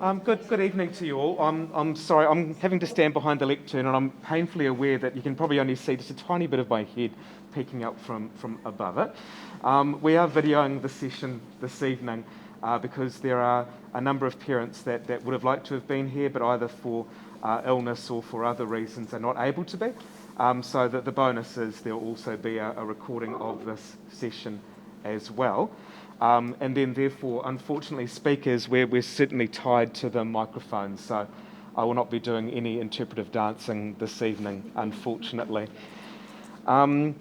Good evening to you all. I'm sorry, I'm having to stand behind the lectern, and I'm painfully aware that you can probably only see just a tiny bit of my head peeking up from above it. We are videoing the session this evening because there are a number of parents that would have liked to have been here, but either for illness or for other reasons are not able to be. So that the bonus is there will also be a recording of this session as well. And then therefore, unfortunately, speakers, we're certainly tied to the microphones, so I will not be doing any interpretive dancing this evening, unfortunately. My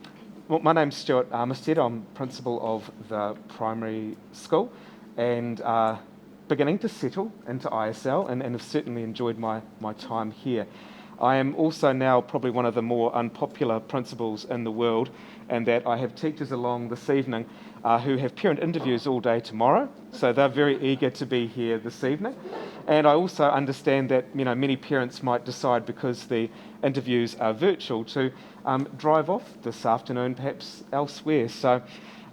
name's Stuart Armistead. I'm principal of the primary school and beginning to settle into ISL and have certainly enjoyed my time here. I am also now probably one of the more unpopular principals in the world, and that I have teachers along this evening who have parent interviews all day tomorrow, so they're very eager to be here this evening. And I also understand that many parents might decide, because the interviews are virtual, to drive off this afternoon, perhaps elsewhere. So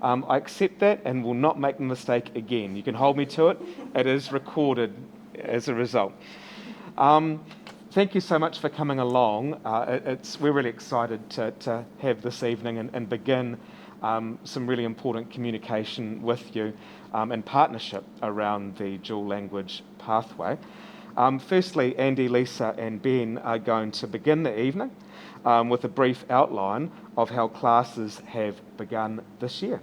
I accept that and will not make the mistake again. You can hold me to it. It is recorded as a result. Thank you so much for coming along. We're really excited to have this evening and begin some really important communication with you and partnership around the dual language pathway. Firstly, Andy, Lisa and Ben are going to begin the evening with a brief outline of how classes have begun this year.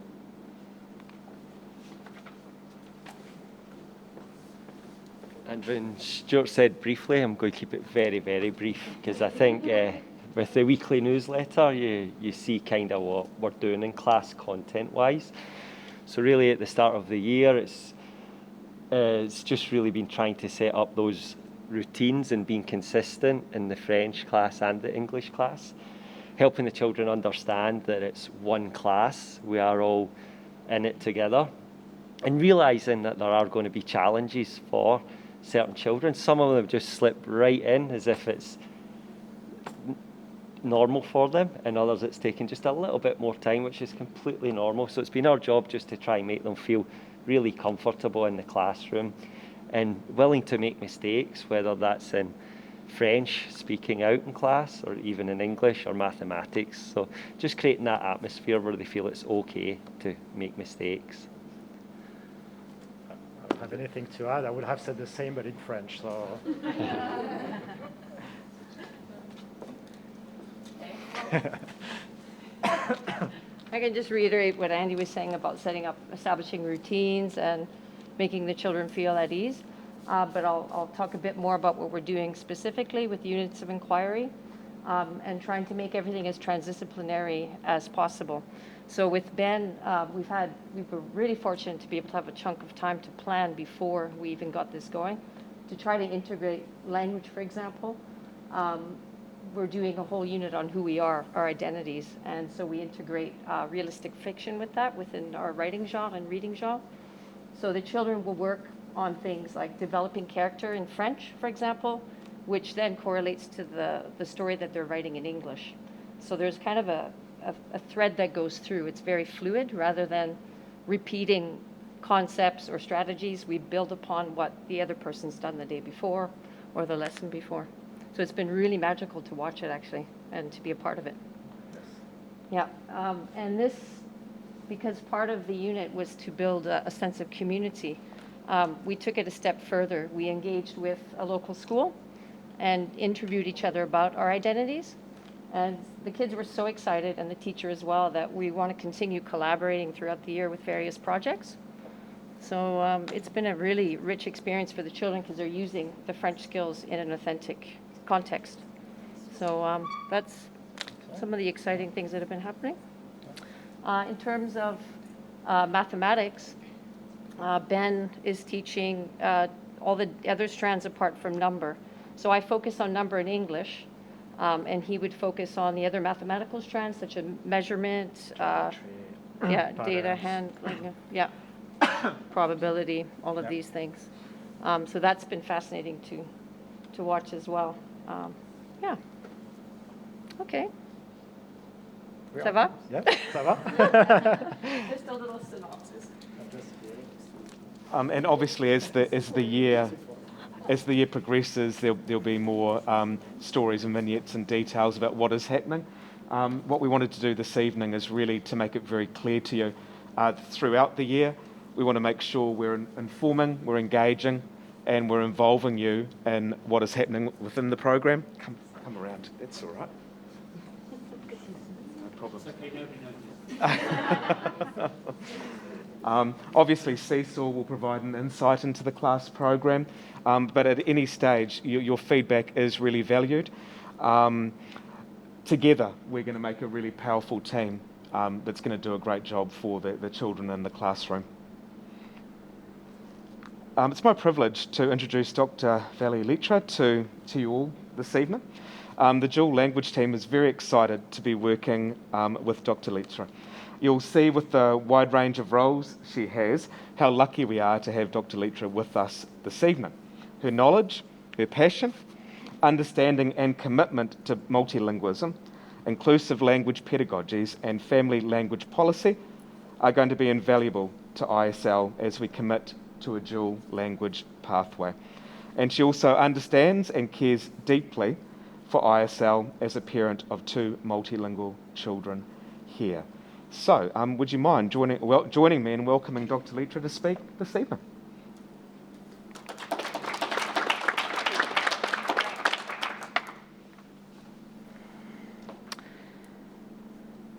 And when Stuart said briefly, I'm going to keep it very, very brief, because I think with the weekly newsletter, you see kind of what we're doing in class content-wise. So really at the start of the year, it's just really been trying to set up those routines and being consistent in the French class and the English class, helping the children understand that it's one class, we are all in it together, and realising that there are going to be challenges for certain children. Some of them just slip right in as if it's normal for them, and others it's taken just a little bit more time, which is completely normal. So it's been our job just to try and make them feel really comfortable in the classroom and willing to make mistakes, whether that's in French, speaking out in class, or even in English or mathematics. So just creating that atmosphere where they feel it's okay to make mistakes. I don't have anything to add. I would have said the same, but in French. So. I can just reiterate what Andy was saying about establishing routines and making the children feel at ease. But I'll talk a bit more about what we're doing specifically with units of inquiry and trying to make everything as transdisciplinary as possible. So with Ben, we were really fortunate to be able to have a chunk of time to plan before we even got this going, to try to integrate language, for example. We're doing a whole unit on who we are, our identities, and so we integrate realistic fiction with that within our writing genre and reading genre. So the children will work on things like developing character in French, for example, which then correlates to the story that they're writing in English. So there's kind of a thread that goes through. It's very fluid. Rather than repeating concepts or strategies, we build upon what the other person's done the day before or the lesson before. So it's been really magical to watch it, actually, and to be a part of it. Yes. Yeah, and this, because part of the unit was to build a sense of community, we took it a step further. We engaged with a local school and interviewed each other about our identities. And the kids were so excited, and the teacher as well, that we want to continue collaborating throughout the year with various projects. So it's been a really rich experience for the children because they're using the French skills in an authentic context. So that's some of the exciting things that have been happening. In terms of mathematics, Ben is teaching all the other strands apart from number. So I focus on number in English, and he would focus on the other mathematical strands, such as measurement, data handling, probability, all of these things. So that's been fascinating to watch as well. Okay. Ça va? Yeah, ça va. Just a little synopsis. And obviously, as the year as the year progresses, there'll be more stories and vignettes and details about what is happening. What we wanted to do this evening is really to make it very clear to you throughout the year. We want to make sure we're informing, we're engaging, and we're involving you in what is happening within the program. Come around, that's all right. No problem. Obviously, Seesaw will provide an insight into the class program, but at any stage, your feedback is really valued. Together, we're going to make a really powerful team that's going to do a great job for the children in the classroom. It's my privilege to introduce Dr. Vally Lytra to you all this evening. The dual language team is very excited to be working with Dr. Lytra. You'll see with the wide range of roles she has how lucky we are to have Dr. Lytra with us this evening. Her knowledge, her passion, understanding and commitment to multilingualism, inclusive language pedagogies and family language policy are going to be invaluable to ISL as we commit to a dual language pathway. And she also understands and cares deeply for ISL as a parent of 2 multilingual children here. So, would you mind joining me in welcoming Dr. Lytra to speak this evening?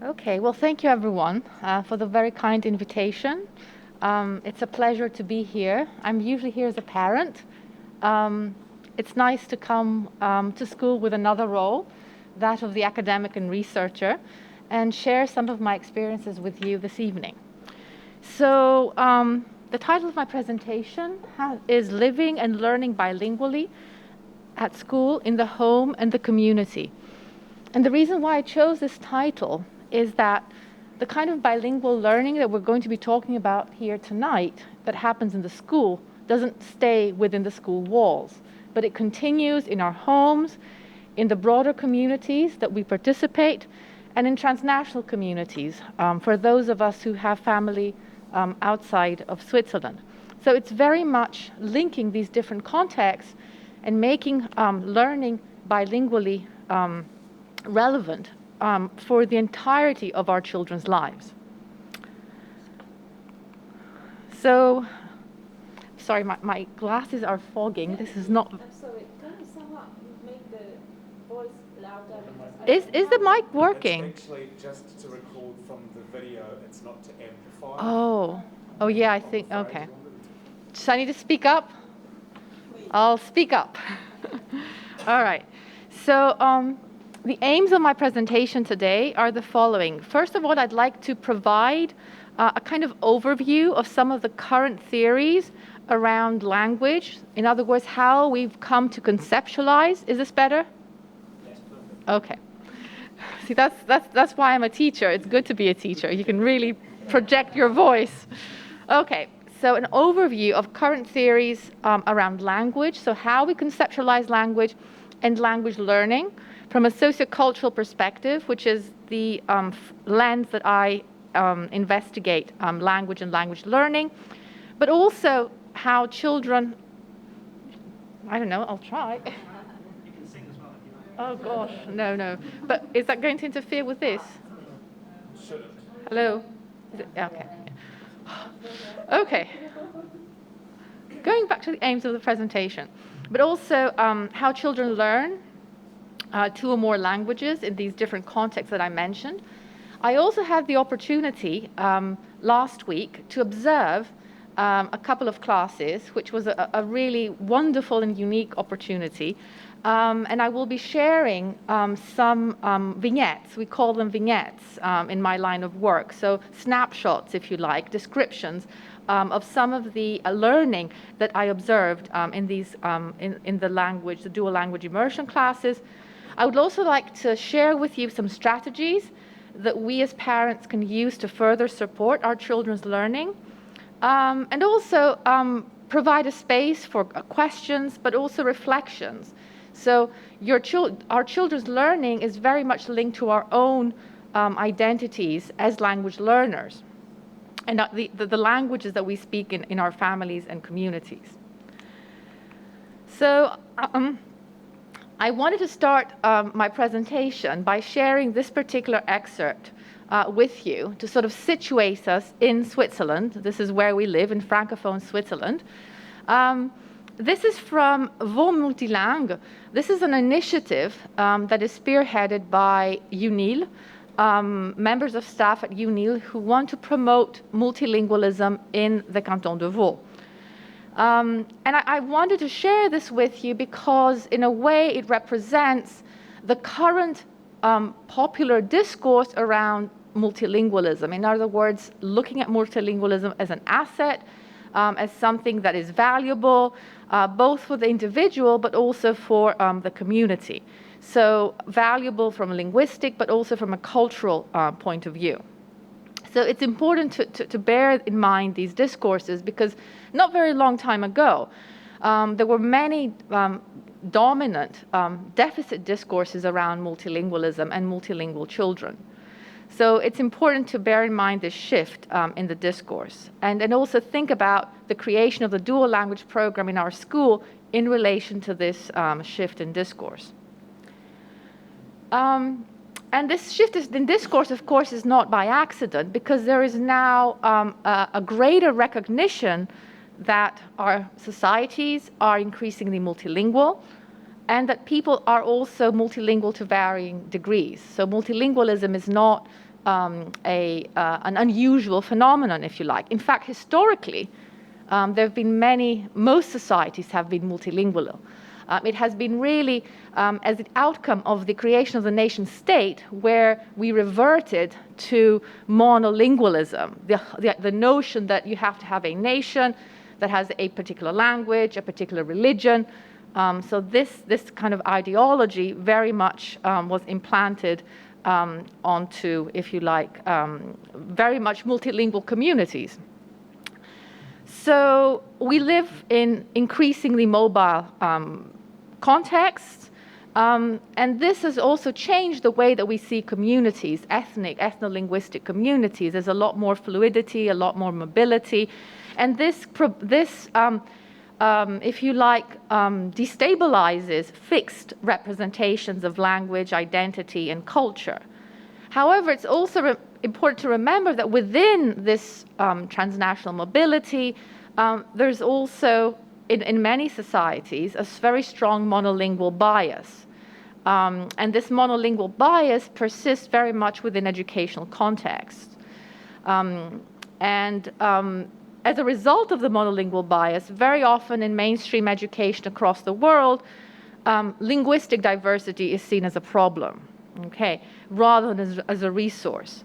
Okay, well, thank you everyone for the very kind invitation. It's a pleasure to be here. I'm usually here as a parent. It's nice to come to school with another role, that of the academic and researcher, and share some of my experiences with you this evening. So the title of my presentation is Living and Learning Bilingually at School, in the Home and the Community. And the reason why I chose this title is that the kind of bilingual learning that we're going to be talking about here tonight that happens in the school doesn't stay within the school walls, but it continues in our homes, in the broader communities that we participate, and in transnational communities for those of us who have family outside of Switzerland. So it's very much linking these different contexts and making learning bilingually relevant for the entirety of our children's lives. So, sorry, my glasses are fogging. This is not... I'm sorry, can you somehow make the voice louder? Is the mic working? It's actually just to record from the video, it's not to amplify. Oh yeah, I think, okay. So I need to speak up? I'll speak up. All right. So the aims of my presentation today are the following. First of all, I'd like to provide a kind of overview of some of the current theories around language. In other words, how we've come to conceptualize. Is this better? Yes. Okay. See, that's why I'm a teacher. It's good to be a teacher. You can really project your voice. Okay. So an overview of current theories around language, so how we conceptualize language and language learning from a sociocultural perspective, which is the lens that I investigate language and language learning, but also how children, I don't know, I'll try. You can sing as well if you like. Oh gosh, no. But is that going to interfere with this? Shouldn't. Hello? Is it? Okay. Okay. Going back to the aims of the presentation, but also how children learn 2 or more languages in these different contexts that I mentioned. I also had the opportunity last week to observe a couple of classes, which was a really wonderful and unique opportunity. And I will be sharing some vignettes. We call them vignettes in my line of work. So snapshots, if you like, descriptions of some of the learning that I observed in these in the language, the dual language immersion classes. I would also like to share with you some strategies that we as parents can use to further support our children's learning, and also provide a space for questions, but also reflections. So our children's learning is very much linked to our own identities as language learners, and the languages that we speak in our families and communities. So I wanted to start my presentation by sharing this particular excerpt with you to sort of situate us in Switzerland. This is where we live, in Francophone Switzerland. This is from Multilingual. This is an initiative that is spearheaded by UNIL, members of staff at UNIL who want to promote multilingualism in the Canton de Vaud. And I wanted to share this with you because, in a way, it represents the current popular discourse around multilingualism. In other words, looking at multilingualism as an asset, as something that is valuable, both for the individual but also for the community. So valuable from a linguistic but also from a cultural point of view. So it's important to bear in mind these discourses because not very long time ago, there were many dominant deficit discourses around multilingualism and multilingual children. So it's important to bear in mind this shift in the discourse and also think about the creation of the dual language program in our school in relation to this shift in discourse. And this shift in discourse, of course, is not by accident because there is now a greater recognition that our societies are increasingly multilingual and that people are also multilingual to varying degrees. So multilingualism is not an unusual phenomenon, if you like. In fact, historically, there have been most societies have been multilingual. It has been really as an outcome of the creation of the nation state where we reverted to monolingualism, the notion that you have to have a nation that has a particular language, a particular religion. So this kind of ideology very much was implanted onto, if you like, very much multilingual communities. So we live in increasingly mobile contexts, and this has also changed the way that we see communities, ethno-linguistic communities. There's a lot more fluidity, a lot more mobility, and this if you like, destabilizes fixed representations of language, identity, and culture. However, it's also important to remember that within this transnational mobility, there's also, in many societies, a very strong monolingual bias. And this monolingual bias persists very much within educational contexts. As a result of the monolingual bias, very often in mainstream education across the world, linguistic diversity is seen as a problem, okay, rather than as a resource.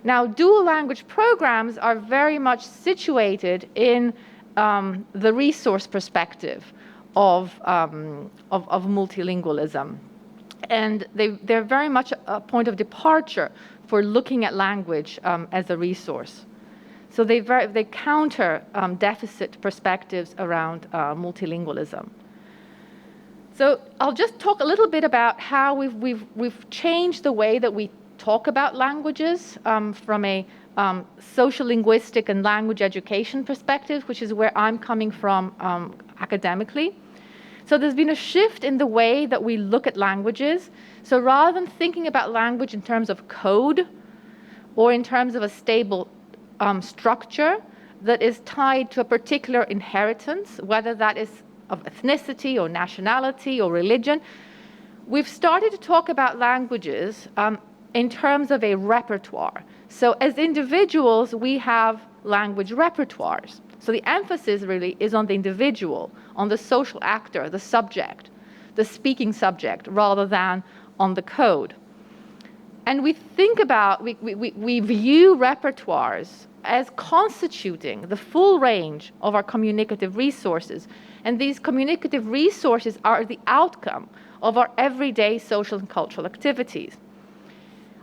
Now, dual language programs are very much situated in the resource perspective of multilingualism. And they're very much a point of departure for looking at language as a resource. So they counter deficit perspectives around multilingualism. So I'll just talk a little bit about how we've changed the way that we talk about languages from a social linguistic and language education perspective, which is where I'm coming from academically. So there's been a shift in the way that we look at languages. So rather than thinking about language in terms of code or in terms of a stable structure that is tied to a particular inheritance, whether that is of ethnicity or nationality or religion, we've started to talk about languages in terms of a repertoire. So as individuals, we have language repertoires. So the emphasis really is on the individual, on the social actor, the subject, the speaking subject, rather than on the code. And we think about, we view repertoires as constituting the full range of our communicative resources. And these communicative resources are the outcome of our everyday social and cultural activities.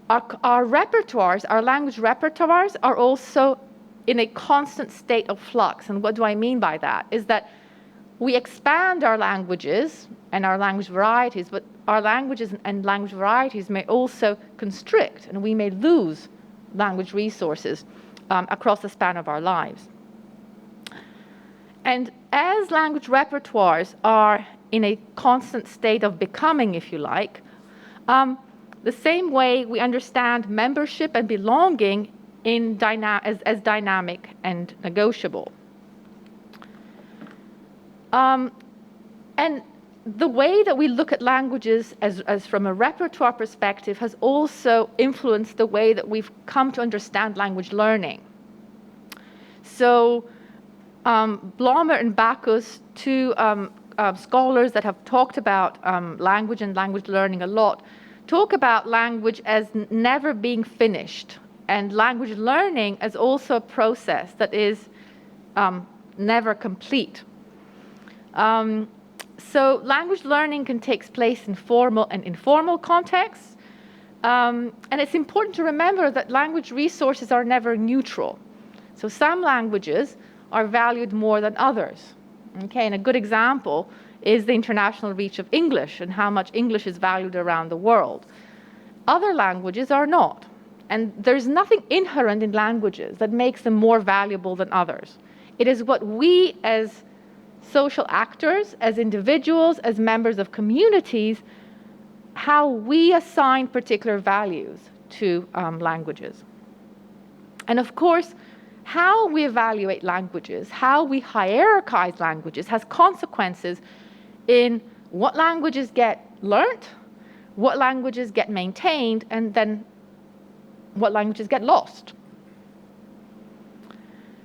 Our repertoires, our language repertoires, are also in a constant state of flux. And what do I mean by that? Is that we expand our languages and our language varieties, but our languages and language varieties may also constrict, and we may lose language resources across the span of our lives. And as language repertoires are in a constant state of becoming, if you like, the same way we understand membership and belonging as dynamic and negotiable. And the way that we look at languages as from a repertoire perspective has also influenced the way that we've come to understand language learning. So Blomer and Bacchus, two scholars that have talked about language and language learning a lot, talk about language as never being finished, and language learning as also a process that is never complete. So language learning can take place in formal and informal contexts. And it's important to remember that language resources are never neutral. So some languages are valued more than others. Okay, and a good example is the international reach of English and how much English is valued around the world. Other languages are not. And there's nothing inherent in languages that makes them more valuable than others. It is what we as social actors, as individuals, as members of communities, how we assign particular values to languages. And of course, how we evaluate languages, how we hierarchize languages has consequences in what languages get learnt, what languages get maintained, and then what languages get lost.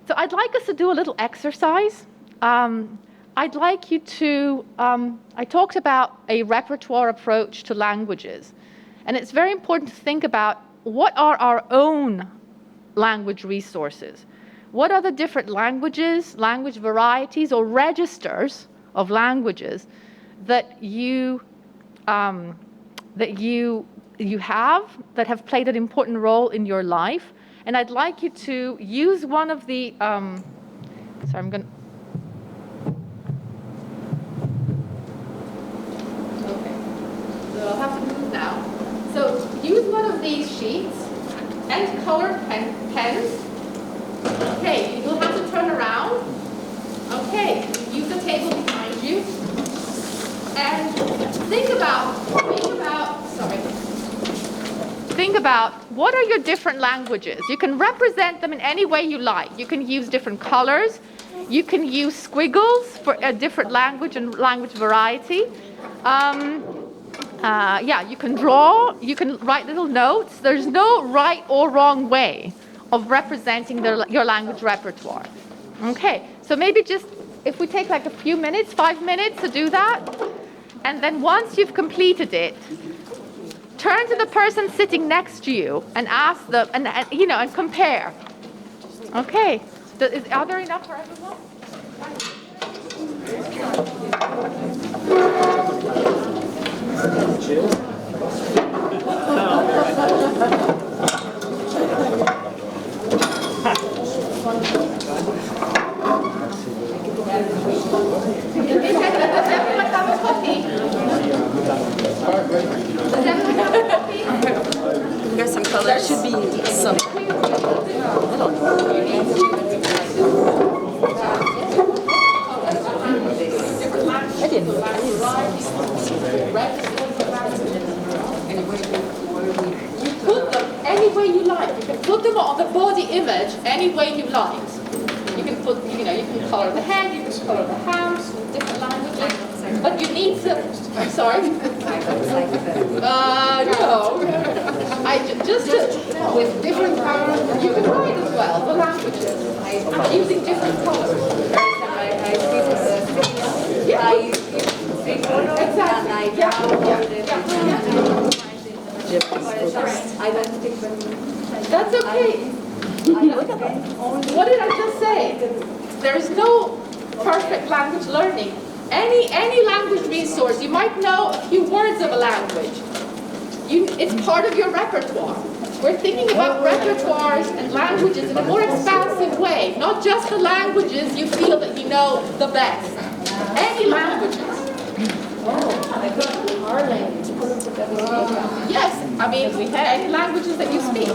So I'd like us to do a little exercise. I'd like you to, I talked about a repertoire approach to languages, and it's very important to think about what are our own language resources. What are the different languages, language varieties, or registers of languages that you have that have played an important role in your life? And I'd like you to use one of the, sorry, I'm going to, okay, so I'll have to move now. So use one of these sheets and colored pens. Okay, you'll have to turn around. Okay, use the table behind you. And think about what are your different languages. You can represent them in any way you like. You can use different colors. You can use squiggles for a different language and language variety. Yeah, you can draw. You can write little notes. There's no right or wrong way of representing your language repertoire. Okay, so maybe just if we take like a few minutes, 5 minutes to do that, and then once you've completed it, turn to the person sitting next to you and ask them, and compare. Okay, are there enough for everyone? There's some color. There should be some. I didn't. Put them any way you like. You can put them on the body image any way you like. You can put, you can color the head, you can color the hands, different languages. But you need to. I'm sorry. No. Just with different colors. You can write as well the languages using different colors. Yeah. Exactly. Yeah. That's okay. What did I just say? There is no perfect language learning. Any language resource, you might know a few words of a language. It's part of your repertoire. We're thinking about repertoires and languages in a more expansive way, not just the languages you feel that you know the best. Any languages. Our language. Yes, I mean, any languages that you speak.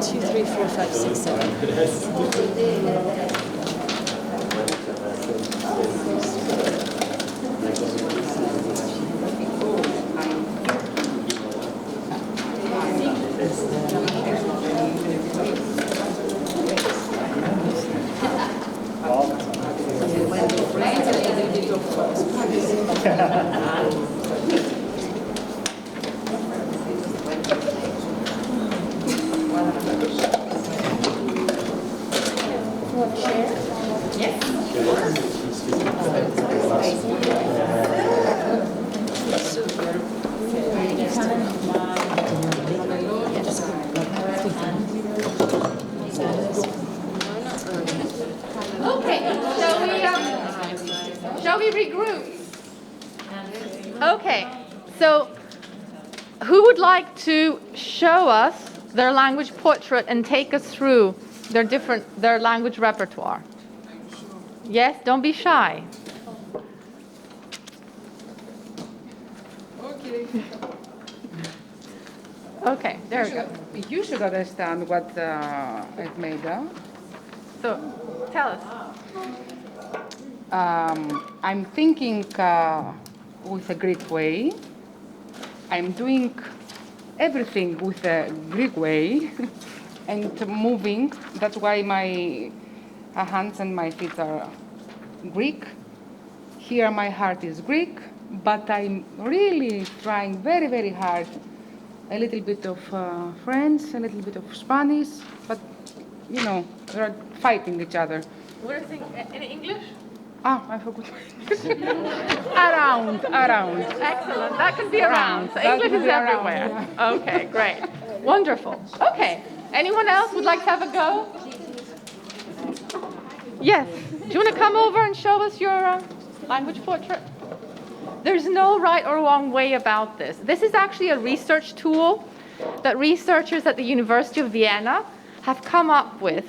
Two, three, four, five, six, seven. Shall we regroup? Okay, so who would like to show us their language portrait and take us through their language repertoire? Yes, don't be shy. Okay, there we go. You should understand what it made of. So, tell us. I'm thinking with a Greek way. I'm doing everything with a Greek way and moving. That's why my hands and my feet are Greek. Here my heart is Greek, but I'm really trying very, very hard. A little bit of French, a little bit of Spanish, but you know, they're fighting each other. What do you think in English? Ah, I forgot. around. Excellent. That can be around. So English is everywhere. Yeah. Okay, great. Wonderful. Okay. Anyone else would like to have a go? Yes. Do you want to come over and show us your language portrait? There's no right or wrong way about this. This is actually a research tool that researchers at the University of Vienna have come up with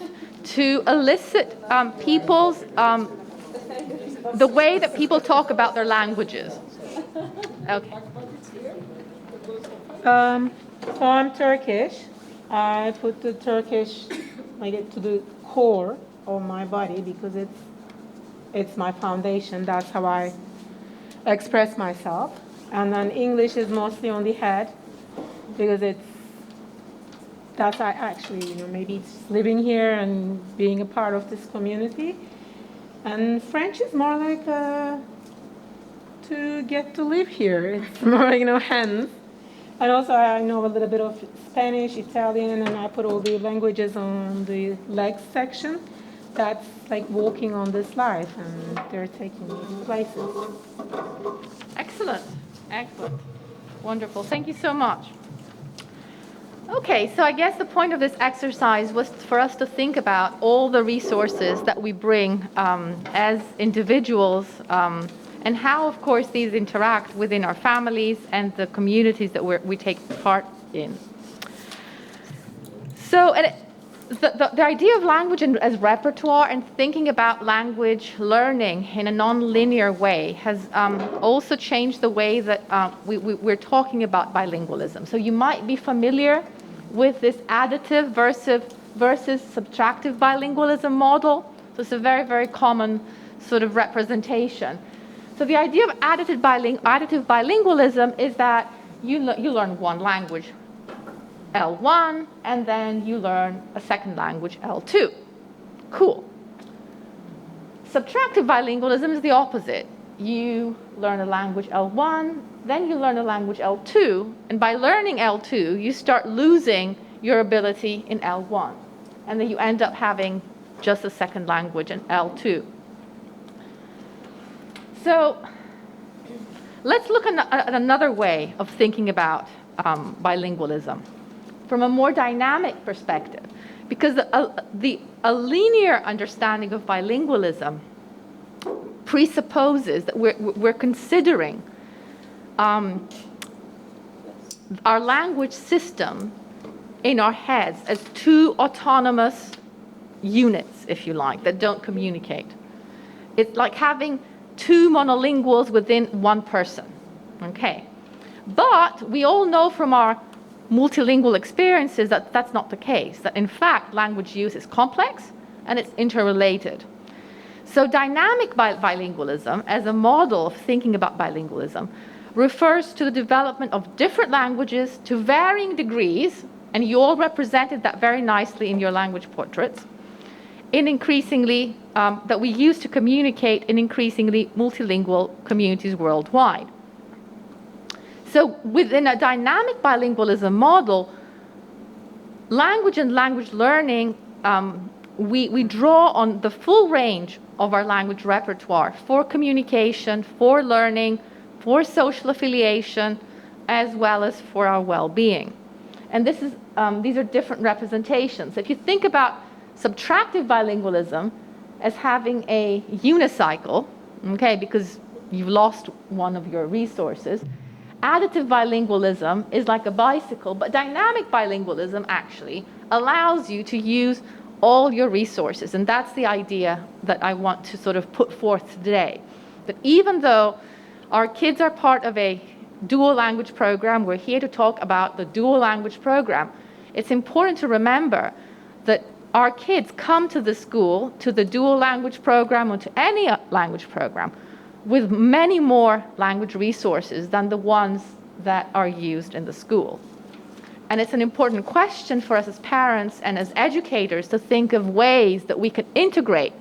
to elicit the way that people talk about their languages. Okay. So I'm Turkish. I put the Turkish like to the core of my body because it's my foundation. That's how I express myself. And then English is mostly on the head because that's actually, maybe it's living here and being a part of this community. And French is more like to get to live here. It's more like, hands. And also I know a little bit of Spanish, Italian, and I put all the languages on the legs section. That's like walking on this life, and they're taking me places. Excellent. Wonderful. Thank you so much. Okay, so I guess the point of this exercise was for us to think about all the resources that we bring as individuals and how, of course, these interact within our families and the communities that we take part in. So the idea of language as repertoire and thinking about language learning in a non-linear way has also changed the way that we're talking about bilingualism. So you might be familiar with this additive versus subtractive bilingualism model. So it's a very, very common sort of representation. So the idea of additive bilingualism is that you learn one language, L1, and then you learn a second language, L2. Cool. Subtractive bilingualism is the opposite. You learn a language L1, then you learn a language L2, and by learning L2, you start losing your ability in L1, and then you end up having just a second language in L2. So let's look at another way of thinking about bilingualism from a more dynamic perspective, because a linear understanding of bilingualism presupposes that we're considering our language system in our heads as two autonomous units, if you like, that don't communicate. It's like having two monolinguals within one person, okay? But we all know from our multilingual experiences that that's not the case, that in fact language use is complex and it's interrelated. So dynamic bilingualism as a model of thinking about bilingualism refers to the development of different languages to varying degrees, and you all represented that very nicely in your language portraits, in increasingly, that we use to communicate in increasingly multilingual communities worldwide. So within a dynamic bilingualism model, language and language learning, we draw on the full range of our language repertoire for communication, for learning, for social affiliation, as well as for our well-being. And this is, these are different representations. If you think about subtractive bilingualism as having a unicycle, okay, because you've lost one of your resources, additive bilingualism is like a bicycle, but dynamic bilingualism actually allows you to use all your resources. And that's the idea that I want to sort of put forth today. That even though our kids are part of a dual language program, we're here to talk about the dual language program, it's important to remember that our kids come to the school, to the dual language program, or to any language program, with many more language resources than the ones that are used in the school. And it's an important question for us as parents and as educators to think of ways that we can integrate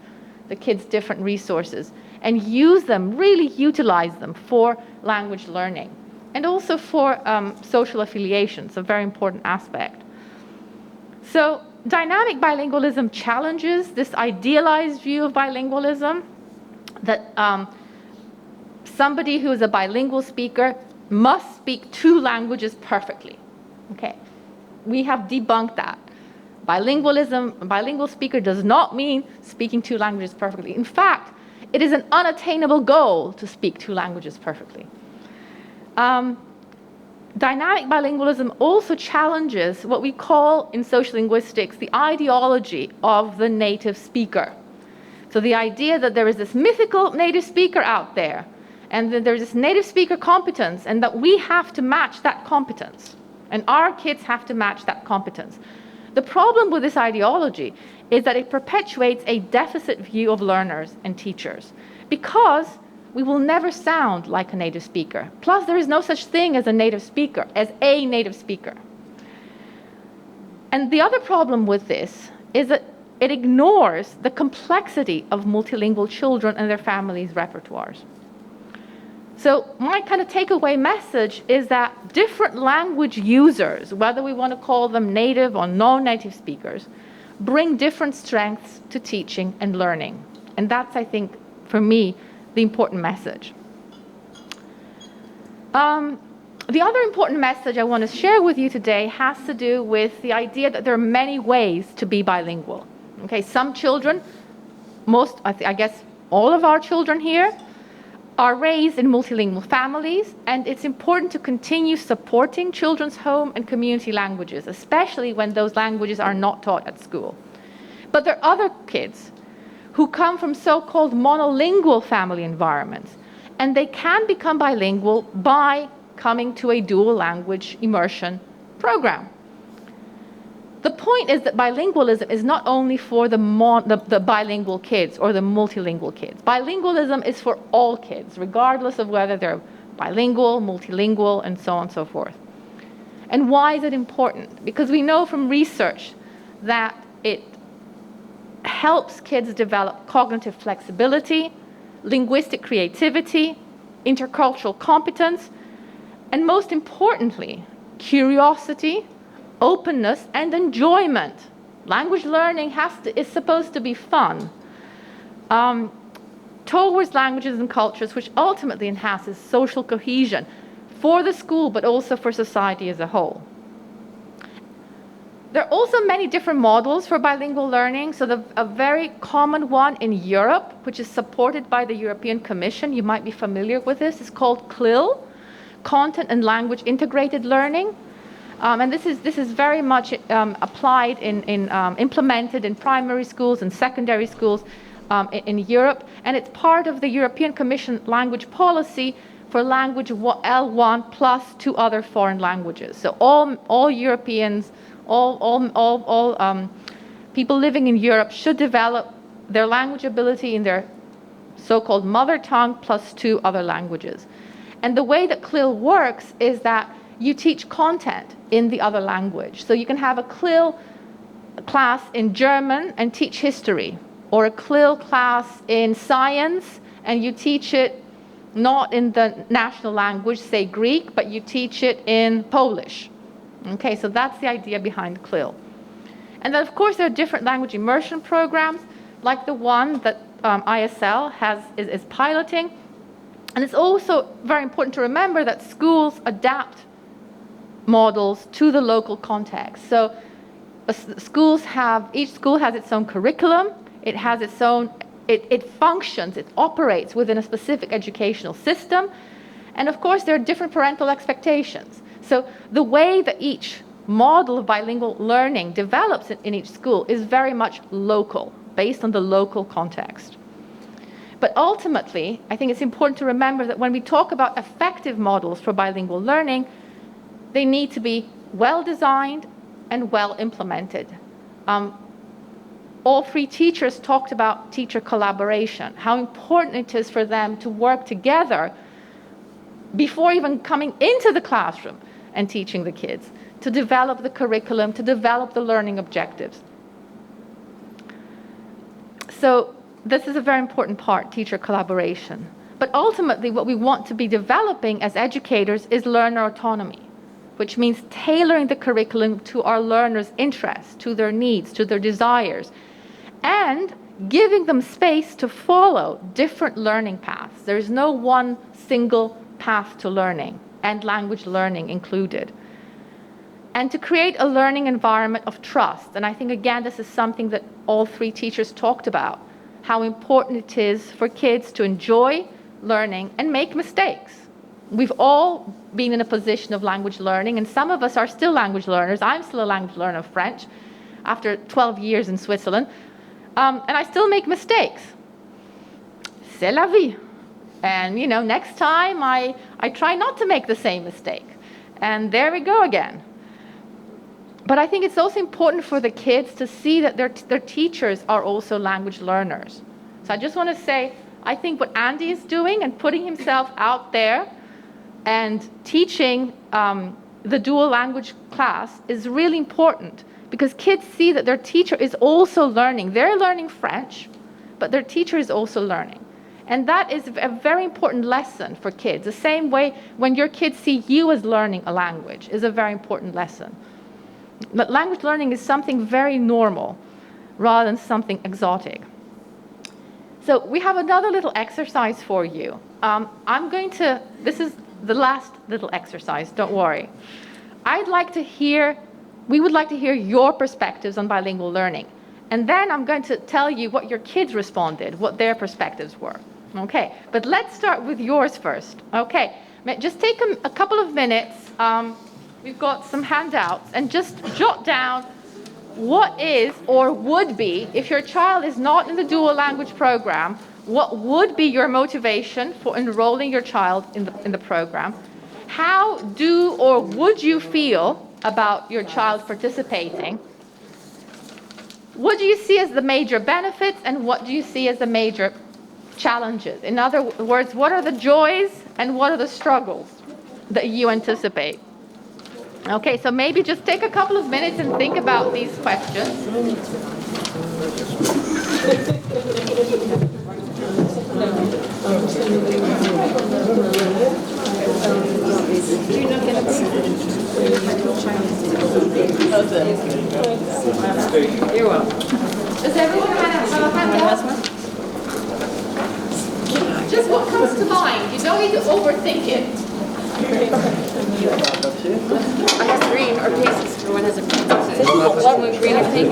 the kids' different resources and use them, really utilize them for language learning and also for social affiliation. It's a very important aspect. So dynamic bilingualism challenges this idealized view of bilingualism, that somebody who is a bilingual speaker must speak two languages perfectly. Okay, we have debunked that. Bilingualism, a bilingual speaker does not mean speaking two languages perfectly. In fact, it is an unattainable goal to speak two languages perfectly. Dynamic bilingualism also challenges what we call in social linguistics the ideology of the native speaker. So the idea that there is this mythical native speaker out there, and that there's this native speaker competence, and that we have to match that competence. And our kids have to match that competence. The problem with this ideology is that it perpetuates a deficit view of learners and teachers, because we will never sound like a native speaker. Plus, there is no such thing as a native speaker, And the other problem with this is that it ignores the complexity of multilingual children and their families' repertoires. So my kind of takeaway message is that different language users, whether we want to call them native or non-native speakers, bring different strengths to teaching and learning. And that's, I think, for me, the important message. The other important message I want to share with you today has to do with the idea that there are many ways to be bilingual. Okay, some children, I guess all of our children here, are raised in multilingual families, and it's important to continue supporting children's home and community languages, especially when those languages are not taught at school. But there are other kids who come from so-called monolingual family environments, and they can become bilingual by coming to a dual language immersion program. The point is that bilingualism is not only for the bilingual kids or the multilingual kids. Bilingualism is for all kids, regardless of whether they're bilingual, multilingual, and so on and so forth. And why is it important? Because we know from research that it helps kids develop cognitive flexibility, linguistic creativity, intercultural competence, and most importantly, curiosity, openness, and enjoyment. Language learning is supposed to be fun towards languages and cultures, which ultimately enhances social cohesion for the school, but also for society as a whole. There are also many different models for bilingual learning. So a very common one in Europe, which is supported by the European Commission, you might be familiar with this, is called CLIL, Content and Language Integrated Learning. And this is very much applied implemented in primary schools and secondary schools in Europe. And it's part of the European Commission language policy for language L1 plus 2 other foreign languages. So all Europeans, all people living in Europe should develop their language ability in their so-called mother tongue plus 2 other languages. And the way that CLIL works is that you teach content in the other language. So you can have a CLIL class in German and teach history, or a CLIL class in science and you teach it not in the national language, say Greek, but you teach it in Polish. Okay, so that's the idea behind CLIL. And then of course there are different language immersion programs, like the one that ISL is piloting. And it's also very important to remember that schools adapt models to the local context. So each school has its own curriculum, it has its own, it functions, it operates within a specific educational system. And of course there are different parental expectations. So the way that each model of bilingual learning develops in each school is very much local, based on the local context. But ultimately, I think it's important to remember that when we talk about effective models for bilingual learning, they need to be well designed and well implemented. All 3 teachers talked about teacher collaboration, how important it is for them to work together before even coming into the classroom and teaching the kids, to develop the curriculum, to develop the learning objectives. So this is a very important part, teacher collaboration. But ultimately, what we want to be developing as educators is learner autonomy, which means tailoring the curriculum to our learners' interests, to their needs, to their desires, and giving them space to follow different learning paths. There is no one single path to learning, and language learning included. And to create a learning environment of trust. And I think, again, this is something that all 3 teachers talked about, how important it is for kids to enjoy learning and make mistakes. We've all been in a position of language learning, and some of us are still language learners. I'm still a language learner of French after 12 years in Switzerland, and I still make mistakes. C'est la vie. And next time I try not to make the same mistake. And there we go again. But I think it's also important for the kids to see that their teachers are also language learners. So I just want to say, I think what Andy is doing and putting himself out there and teaching the dual language class is really important, because kids see that their teacher is also learning. They're learning French, but their teacher is also learning. And that is a very important lesson for kids. The same way when your kids see you as learning a language is a very important lesson. But language learning is something very normal rather than something exotic. So we have another little exercise for you. This is the last little exercise, don't worry. We would like to hear your perspectives on bilingual learning. And then I'm going to tell you what your kids responded, what their perspectives were. Okay, but let's start with yours first. Okay, just take a couple of minutes. We've got some handouts, and just jot down what is or would be, if your child is not in the dual language program, what would be your motivation for enrolling your child in the program? How do or would you feel about your child participating? What do you see as the major benefits, and what do you see as the major challenges? In other words, what are the joys and what are the struggles that you anticipate? Okay, so maybe just take a couple of minutes and think about these questions. You're welcome. Does everyone have a handout? Just what comes to mind. You don't need to overthink it. I have green or pink. Everyone has a pink. One with green or pink.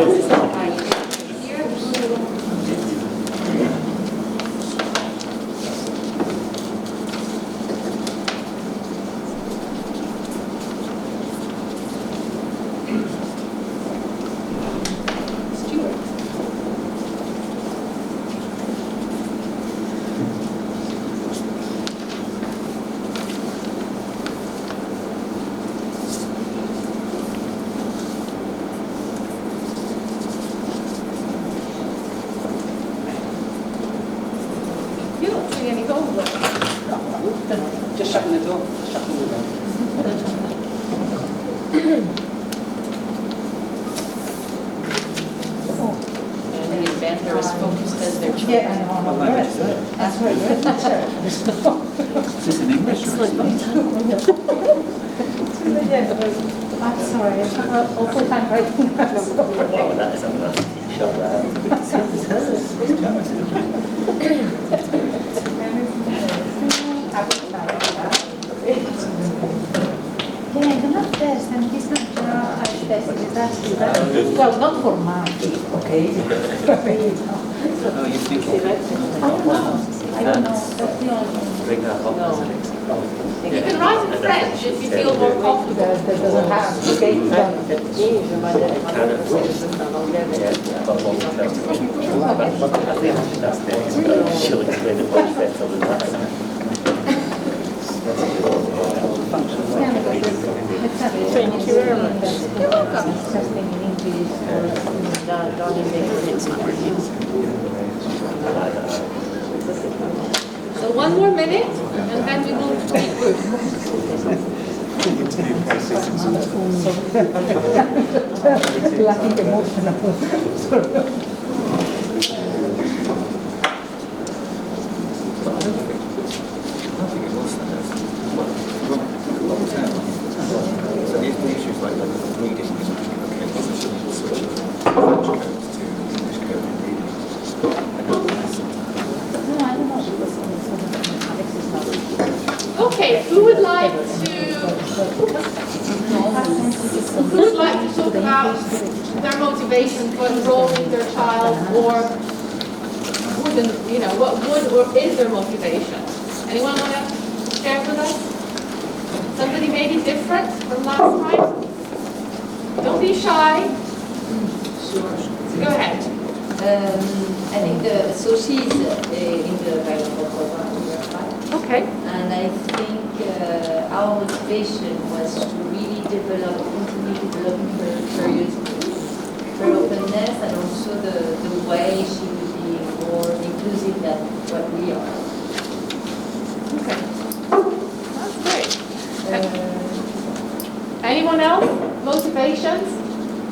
Just shutting the door. Shutting the door. And the banter is focused as their children. Yeah, I know. That's right. Is this in English? I'm sorry. Awful time writing. Oh, that is a nasty shot Well, not for Marty, okay? Oh, you think? I don't know. That's the only Bring that up as an example. You can write in French if you feel more comfortable. that doesn't have to be done. She'll explain it much better than that. Thank you very much. You're welcome. Something in English or It's not working. So one more minute, and then we move to the group. laughing emotional. Okay, who would like to talk about their motivation for enrolling their child, or wouldn't, what would or is their motivation? Anyone want to share with us? Somebody maybe different from last time? Don't be shy. Go ahead. I think so she's in the bilingual program here, right? Okay. And I think our motivation was to really continue developing her curiosity, her openness, and also the way she would be more inclusive than what we are. Okay. That's great. Anyone else? Motivations?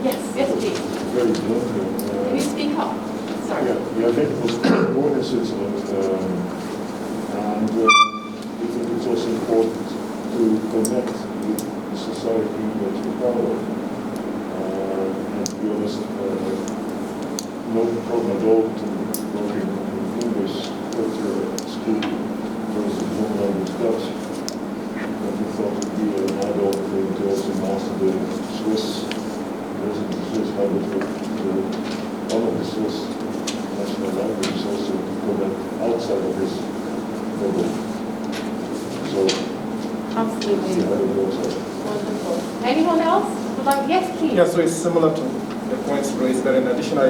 Yes, please. Very bluntly. Can you speak up? Sorry. Yeah, I think it was born in Switzerland, and we think it's also important to connect with the society that you're part of. And to be honest, no problem at all to working in English culture at school versus non-language Dutch. But we thought it would be an add-on to also master the Swiss language with one of the Swiss national languages also to connect outside of this bubble. So, Absolutely. see how it goes. Wonderful. Anyone else? Yes, please. Yeah, so it's similar to the points raised, but in addition, I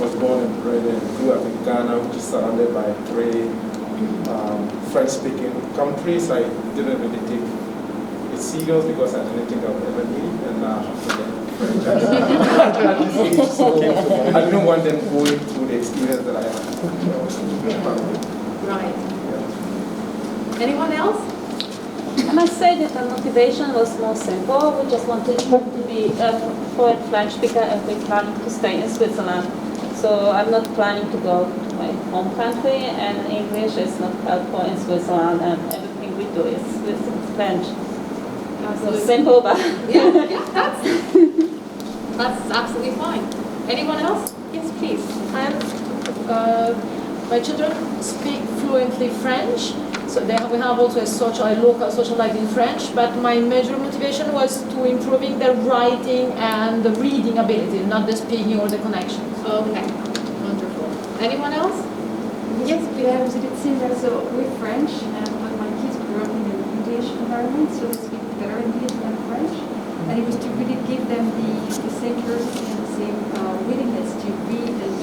was born and bred and grew up in Ghana, which is surrounded by three French-speaking countries. I didn't really take it serious because I didn't think I would ever need it, and after that, French. So I didn't want them going through the experience that I had. Right. Anyone else? I must say that the motivation was more simple. We just wanted to be a fluent French speaker and we're planning to stay in Switzerland. So I'm not planning to go to my home country, and English is not helpful in Switzerland, and everything we do is with French. So simple, but Yeah, that's absolutely fine. Anyone else? Yes, please. My children speak fluently French, So we have also a local social life in French, but my major motivation was to improving the writing and the reading ability, not the speaking or the connections. Okay, wonderful. Anyone else? Yes, we have a bit similar. So with French, but my kids grew up in an English environment, so they speak better English than French. And it was to really give them the same curiosity and the same willingness to read and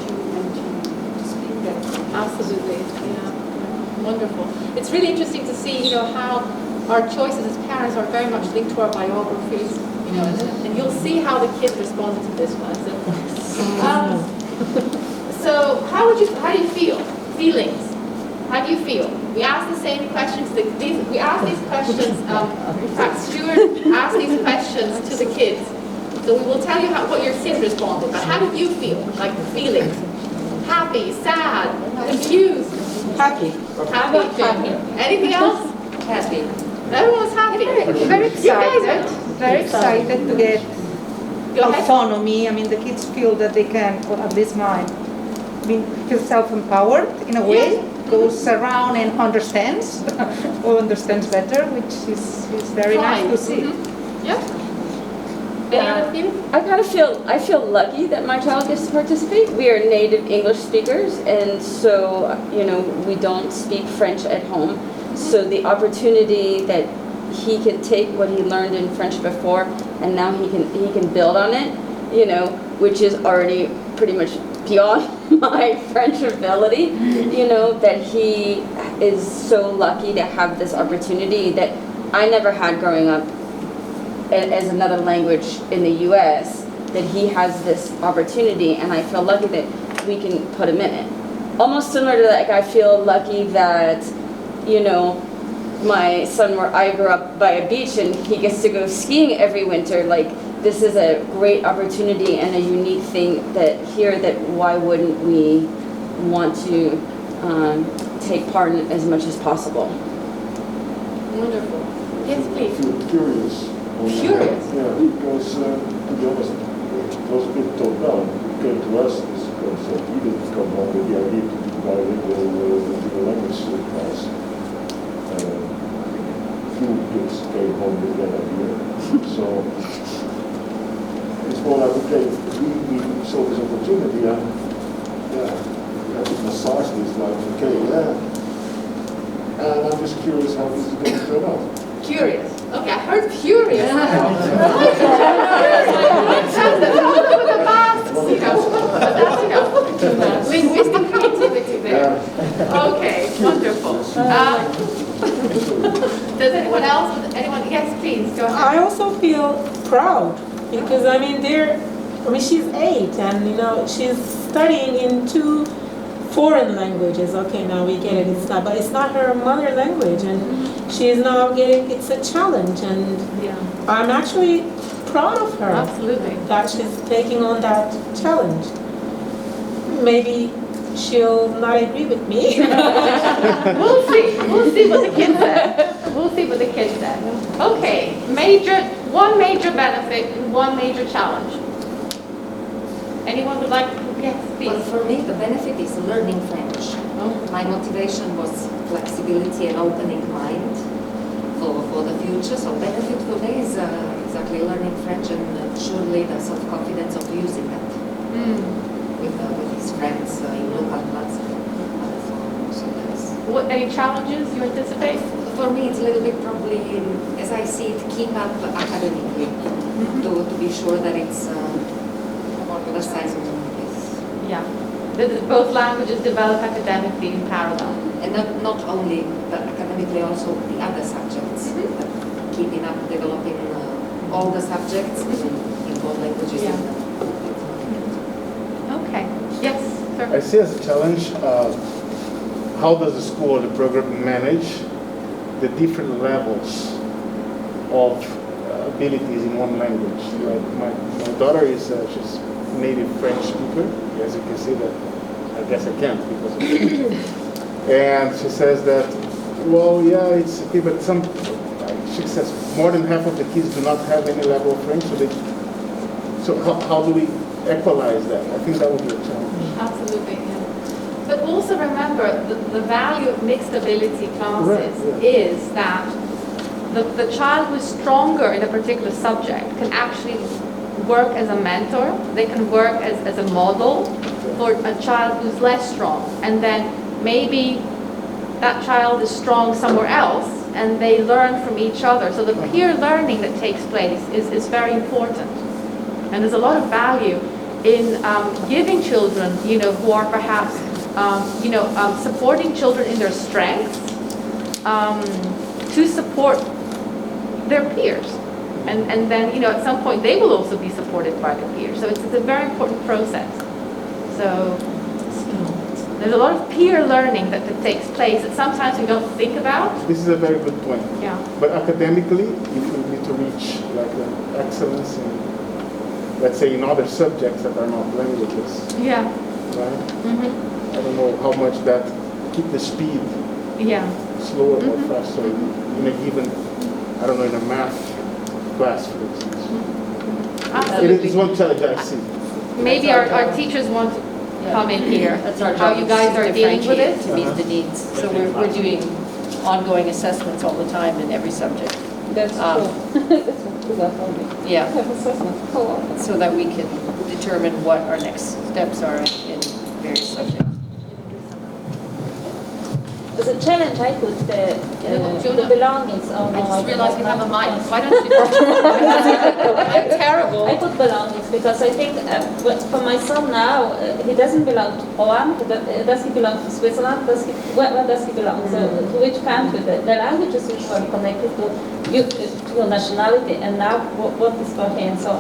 to speak better. Absolutely, yeah. Wonderful. It's really interesting to see, how our choices as parents are very much linked to our biographies, and you'll see how the kids responded to this one. So how do you feel? Feelings. How do you feel? We asked the same questions. We asked these questions. In fact, Stuart asked these questions to the kids. So we will tell you what your kids responded. But how did you feel? Like the feelings? Happy, sad, confused. Happy. Happy. Anything else? Happy. Everyone was happy. Very excited. Very excited to get autonomy. I mean, the kids feel that they can, or at least mine, feel self-empowered in a way. Goes around and understands, or understands better, which is very nice to see. Yeah. I feel lucky that my child gets to participate. We are native English speakers, and so we don't speak French at home. So the opportunity that he can take what he learned in French before, and now he can build on it, which is already pretty much beyond my French ability. That he is so lucky to have this opportunity that I never had growing up as another language in the U.S., that he has this opportunity, and I feel lucky that we can put him in it. Almost similar to I feel lucky that, my son, where I grew up by a beach, and he gets to go skiing every winter. This is a great opportunity and a unique thing that why wouldn't we want to take part in as much as possible? Wonderful. Yes, please. I feel curious. Curious? Yeah, because to be honest, it was a bit top down. It came to us this concept. We didn't come home with the idea to do bilingual language class. Few kids came home with that idea. So it's more like, okay, we saw this opportunity, and we have to massage this, okay, and I'm just curious how this is going to turn out. Curious. Okay, I heard furious. That's linguistic creativity there. Okay, wonderful. Does anyone else? Yes, please, go ahead. I also feel proud because she's 8 and she's studying in 2 foreign languages. Okay, now we get it. But it's not her mother language, and she is now getting. It's a challenge, and I'm actually proud of her. Absolutely. That she's taking on that challenge. Maybe she'll not agree with me. We'll see. We'll see what the kids say. We'll see what the kids say. Okay, one major benefit and one major challenge. Anyone would like to? Yes, please. Well, for me, the benefit is learning French. My motivation was flexibility and opening mind for the future. So benefit for me is exactly learning French and surely the self-confidence of using it with his friends in local class. Any challenges you anticipate? For me, it's a little bit probably, as I see it, keep up academically to be sure that it's the size of Yeah, both languages develop academically in parallel. And not only, but academically also the other subjects. Keeping up, developing all the subjects in both languages. Yeah. Okay. Yes, sir. I see as a challenge, how does the school or the program manage the different levels of abilities in one language? Like my daughter she's native French speaker. As you can see that, I guess I can't because of it. And she says that, well, yeah, it's okay, but she says more than half of the kids do not have any level of French, so how do we equalize that? I think that would be a challenge. Absolutely, yeah. But also remember the value of mixed ability classes is that the child who is stronger in a particular subject can actually work as a mentor. They can work as a model for a child who's less strong. And then maybe that child is strong somewhere else and they learn from each other. So the peer learning that takes place is very important. And there's a lot of value in giving children, who are perhaps, supporting children in their strengths to support their peers. And then, at some point, they will also be supported by their peers. So it's a very important process. So there's a lot of peer learning that takes place that sometimes we don't think about. This is a very good point. Yeah. But academically, if you need to reach like excellence in, let's say, in other subjects that are not languages. Yeah. Right? Mm-hmm. I don't know how much that keep the speed slower or faster in a given, I don't know, in a math class, for instance. Absolutely. It is one challenge I see. Maybe our teachers want to come in here. That's our How job, you guys are dealing with it? to meet the needs. So we're doing ongoing assessments all the time in every subject. That's true. That's true. Yeah. Have assessments a lot. So that we can determine what our next steps are in various subjects. As a challenge, I put the belongings. Oh, no, I just realized we have a mic. Why don't you? I'm terrible. I put belongings because I think for my son now, he doesn't belong to Holland. Does he belong to Switzerland? Where does he belong? So to which country? The language is usually connected to your nationality, and now what is for him? So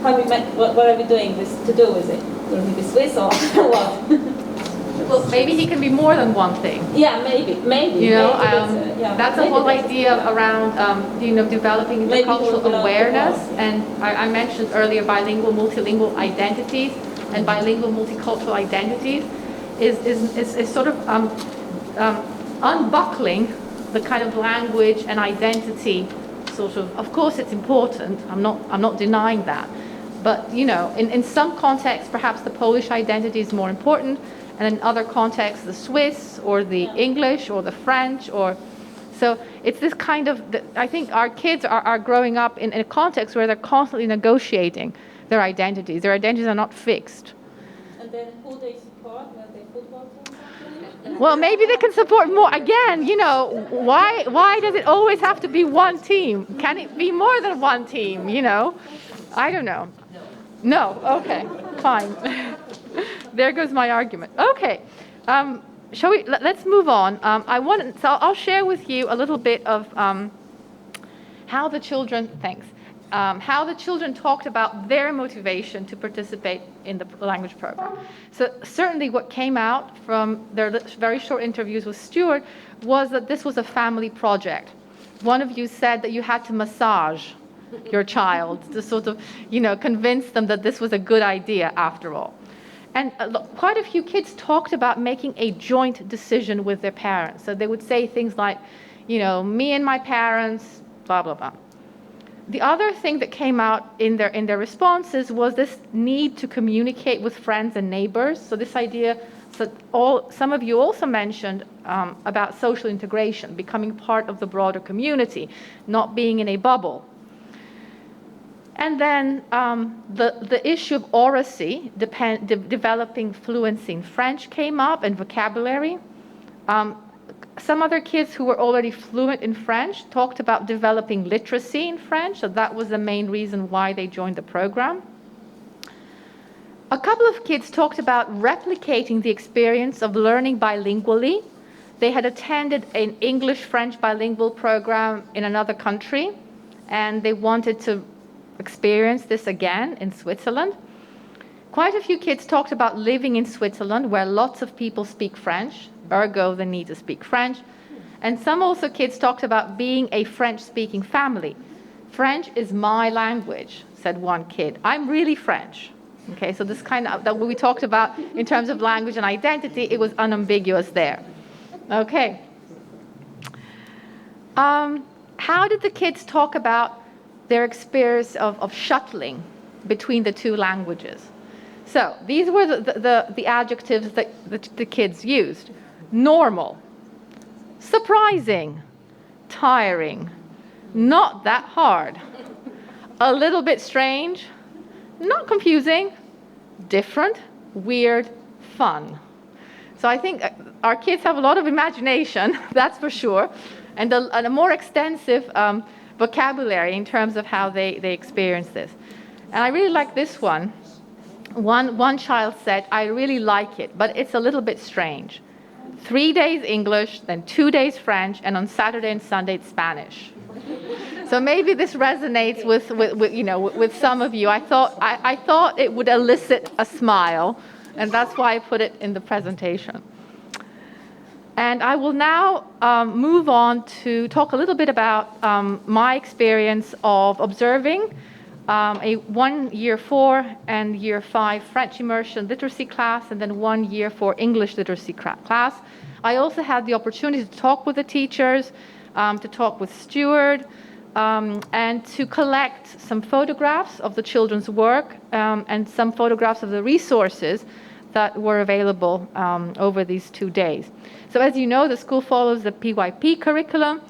what are we doing this to do with it? Will he be Swiss or what? Well, maybe he can be more than one thing. Yeah, maybe. That's the whole idea around, developing intercultural awareness. And I mentioned earlier bilingual, multilingual identities, and bilingual, multicultural identities is sort of unbuckling the kind of language and identity. Of course, it's important. I'm not denying that. But in some contexts, perhaps the Polish identity is more important. And in other contexts, the Swiss or the English or the French so it's this kind of, I think our kids are growing up in a context where they're constantly negotiating their identities. Their identities are not fixed. And then who they support, when they football team? Well, maybe they can support more. Again, why does it always have to be one team? Can it be more than one team, I don't know. No, okay, fine. There goes my argument. Okay, let's move on. I'll share with you a little bit of how the children talked about their motivation to participate in the language program. So certainly what came out from their very short interviews with Stuart was that this was a family project. One of you said that you had to massage your child to sort of, convince them that this was a good idea after all. And quite a few kids talked about making a joint decision with their parents. So they would say things like, me and my parents, blah, blah, blah. The other thing that came out in their responses was this need to communicate with friends and neighbors. So this idea that some of you also mentioned about social integration, becoming part of the broader community, not being in a bubble. And then the issue of oracy, developing fluency in French came up, and vocabulary. Some other kids who were already fluent in French talked about developing literacy in French, so that was the main reason why they joined the program. A couple of kids talked about replicating the experience of learning bilingually. They had attended an English-French bilingual program in another country, and they wanted to experience this again in Switzerland. Quite a few kids talked about living in Switzerland where lots of people speak French, ergo the need to speak French. And some also kids talked about being a French-speaking family. French is my language, said one kid. I'm really French. Okay, so this kind of, that what we talked about in terms of language and identity, it was unambiguous there. Okay. How did the kids talk about their experience of shuttling between the two languages? So these were the adjectives that the kids used. Normal, surprising, tiring, not that hard, a little bit strange, not confusing, different, weird, fun. So I think our kids have a lot of imagination, that's for sure, and a more extensive vocabulary in terms of how they experience this. And I really like this one. One child said, I really like it, but it's a little bit strange. 3 days English, then 2 days French, and on Saturday and Sunday it's Spanish. So maybe this resonates with some of you. I thought it would elicit a smile, and that's why I put it in the presentation. And I will now move on to talk a little bit about my experience of observing a 1 year 4 and year 5 French immersion literacy class, and then 1 year 4 English literacy class. I also had the opportunity to talk with the teachers, to talk with Stuart, and to collect some photographs of the children's work and some photographs of the resources that were available over these 2 days. So as you know, the school follows the PYP curriculum.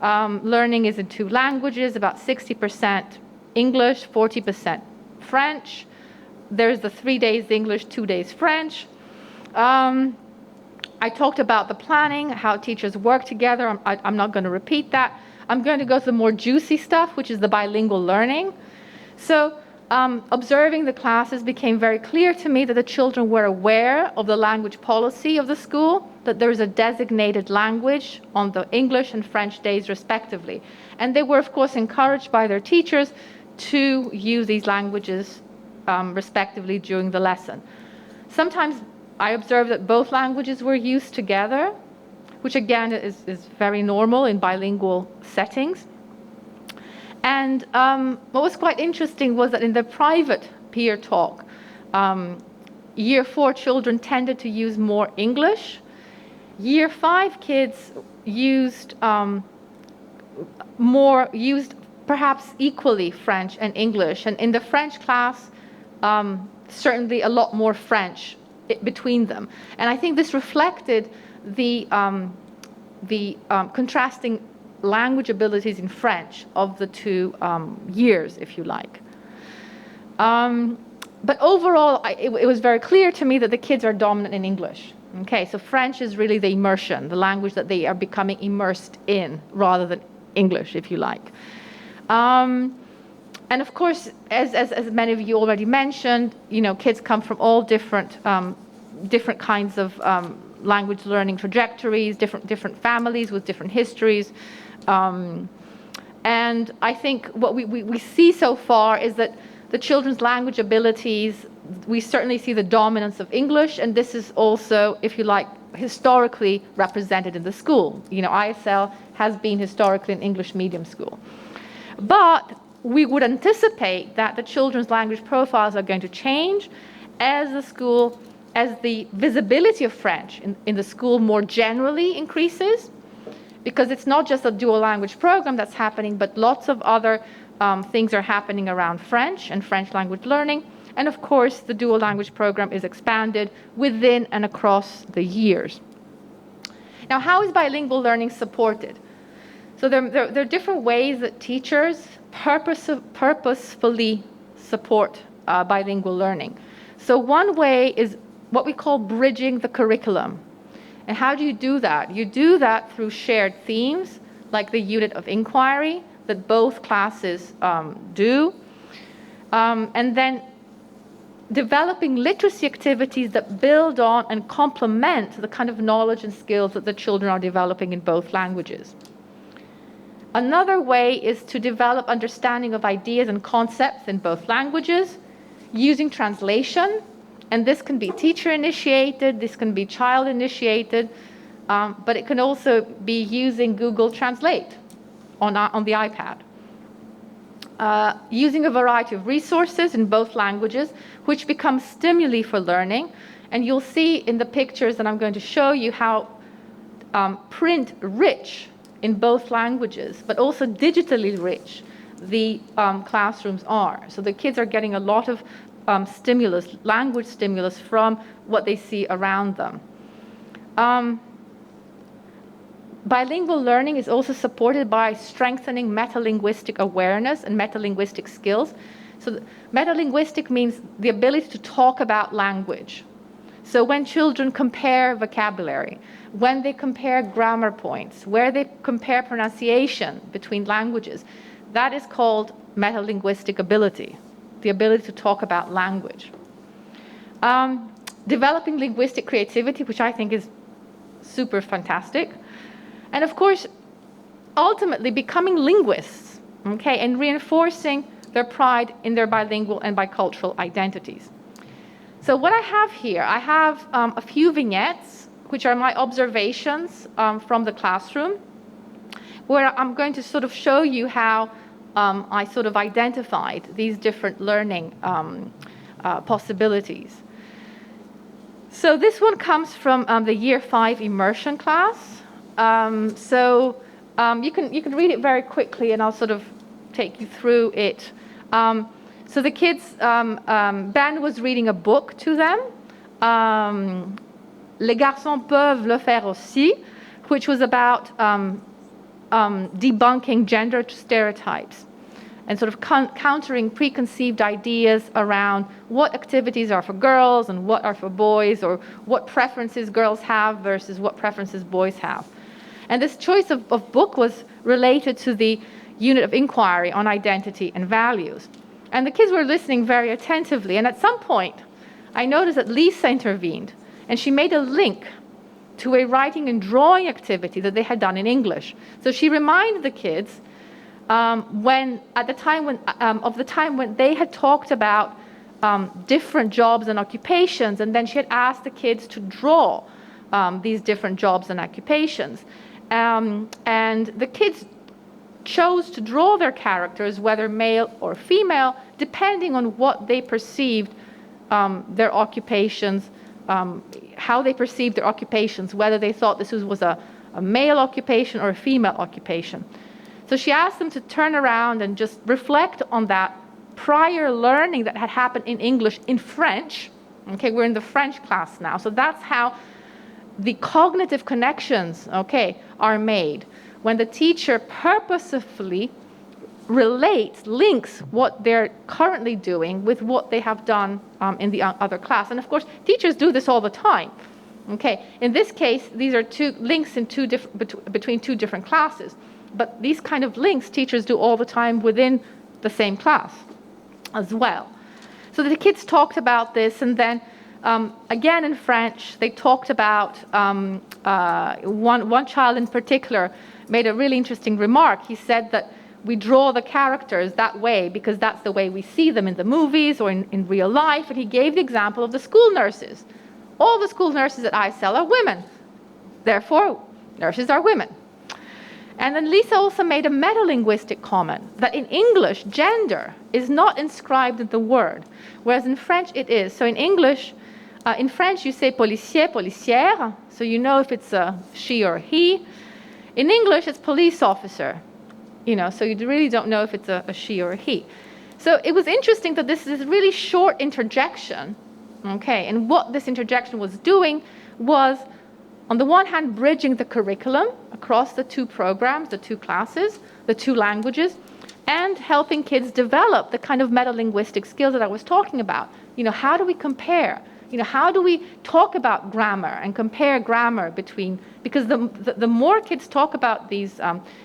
Learning is in 2 languages, about 60% English, 40% French. There's the 3 days English, 2 days French. I talked about the planning, how teachers work together. I'm not going to repeat that. I'm going to go to the more juicy stuff, which is the bilingual learning. So observing the classes became very clear to me that the children were aware of the language policy of the school, that there is a designated language on the English and French days respectively. And they were, of course, encouraged by their teachers to use these languages respectively during the lesson. Sometimes I observed that both languages were used together, which again is very normal in bilingual settings. And what was quite interesting was that in the private peer talk, year 4 children tended to use more English. Year 5 kids used perhaps equally French and English. And in the French class, certainly a lot more French between them. And I think this reflected the contrasting language abilities in French of the 2 years, if you like. But overall, it was very clear to me that the kids are dominant in English. Okay, so French is really the immersion, the language that they are becoming immersed in, rather than English, if you like. And of course, as many of you already mentioned, kids come from all different kinds of language learning trajectories, different families with different histories. And I think what we see so far is that the children's language abilities, we certainly see the dominance of English, and this is also, if you like, historically represented in the school. ISL has been historically an English medium school. But we would anticipate that the children's language profiles are going to change as the visibility of French in the school more generally increases, because it's not just a dual language program that's happening, but lots of other things are happening around French and French language learning. And of course, the dual language program is expanded within and across the years. Now, how is bilingual learning supported? So there are different ways that teachers purposefully support bilingual learning. So one way is what we call bridging the curriculum. And how do you do that? You do that through shared themes, like the unit of inquiry that both classes do. And then developing literacy activities that build on and complement the kind of knowledge and skills that the children are developing in both languages. Another way is to develop understanding of ideas and concepts in both languages using translation. And this can be teacher-initiated, this can be child-initiated, but it can also be using Google Translate on the iPad. Using a variety of resources in both languages, which become stimuli for learning. And you'll see in the pictures that I'm going to show you how print-rich in both languages, but also digitally rich, the classrooms are. So the kids are getting a lot of stimulus, language stimulus from what they see around them. Bilingual learning is also supported by strengthening metalinguistic awareness and metalinguistic skills. So metalinguistic means the ability to talk about language. So when children compare vocabulary, when they compare grammar points, where they compare pronunciation between languages, that is called metalinguistic ability, the ability to talk about language. Developing linguistic creativity, which I think is super fantastic. And of course, ultimately becoming linguists, okay, and reinforcing their pride in their bilingual and bicultural identities. So what I have here, I have a few vignettes, which are my observations from the classroom, where I'm going to sort of show you how I sort of identified these different learning possibilities. So this one comes from the Year 5 immersion class. You can read it very quickly, and I'll sort of take you through it. So the kids, Ben was reading a book to them, Les garçons peuvent le faire aussi, which was about debunking gender stereotypes and sort of countering preconceived ideas around what activities are for girls and what are for boys, or what preferences girls have versus what preferences boys have. And this choice of book was related to the unit of inquiry on identity and values. And the kids were listening very attentively. And at some point, I noticed that Lisa intervened, and she made a link to a writing and drawing activity that they had done in English. So she reminded the kids when they had talked about different jobs and occupations, and then she had asked the kids to draw these different jobs and occupations. And the kids chose to draw their characters, whether male or female, depending on what they perceived their occupations, how they perceived their occupations, whether they thought this was a male occupation or a female occupation. So she asked them to turn around and just reflect on that prior learning that had happened in English in French. Okay, we're in the French class now. So that's how the cognitive connections, okay, are made. When the teacher purposefully links what they're currently doing with what they have done in the other class. And of course, teachers do this all the time. Okay, in this case, these are two links in between two different classes. But these kind of links teachers do all the time within the same class as well. So the kids talked about this, and then again in French, they talked about one child in particular made a really interesting remark. He said that we draw the characters that way because that's the way we see them in the movies or in real life. And he gave the example of the school nurses. All the school nurses at ISL are women. Therefore, nurses are women. And then Lisa also made a metalinguistic comment that in English, gender is not inscribed in the word, whereas in French it is. So in English, in French you say policier, policière, so you know if it's a she or he. In English, it's police officer, so you really don't know if it's a she or a he. So it was interesting that this is a really short interjection, okay, and what this interjection was doing was, on the one hand, bridging the curriculum across the two programs, the two classes, the two languages, and helping kids develop the kind of metalinguistic skills that I was talking about. How do we compare? How do we talk about grammar and compare grammar because the more kids talk about these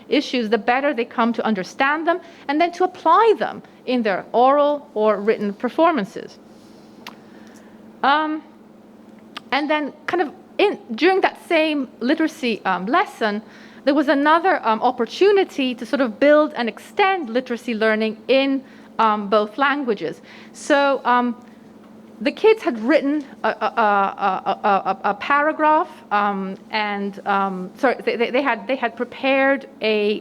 issues, the better they come to understand them and then to apply them in their oral or written performances. And then during that same literacy lesson, there was another opportunity to sort of build and extend literacy learning in both languages. So the kids had written a paragraph, they had prepared a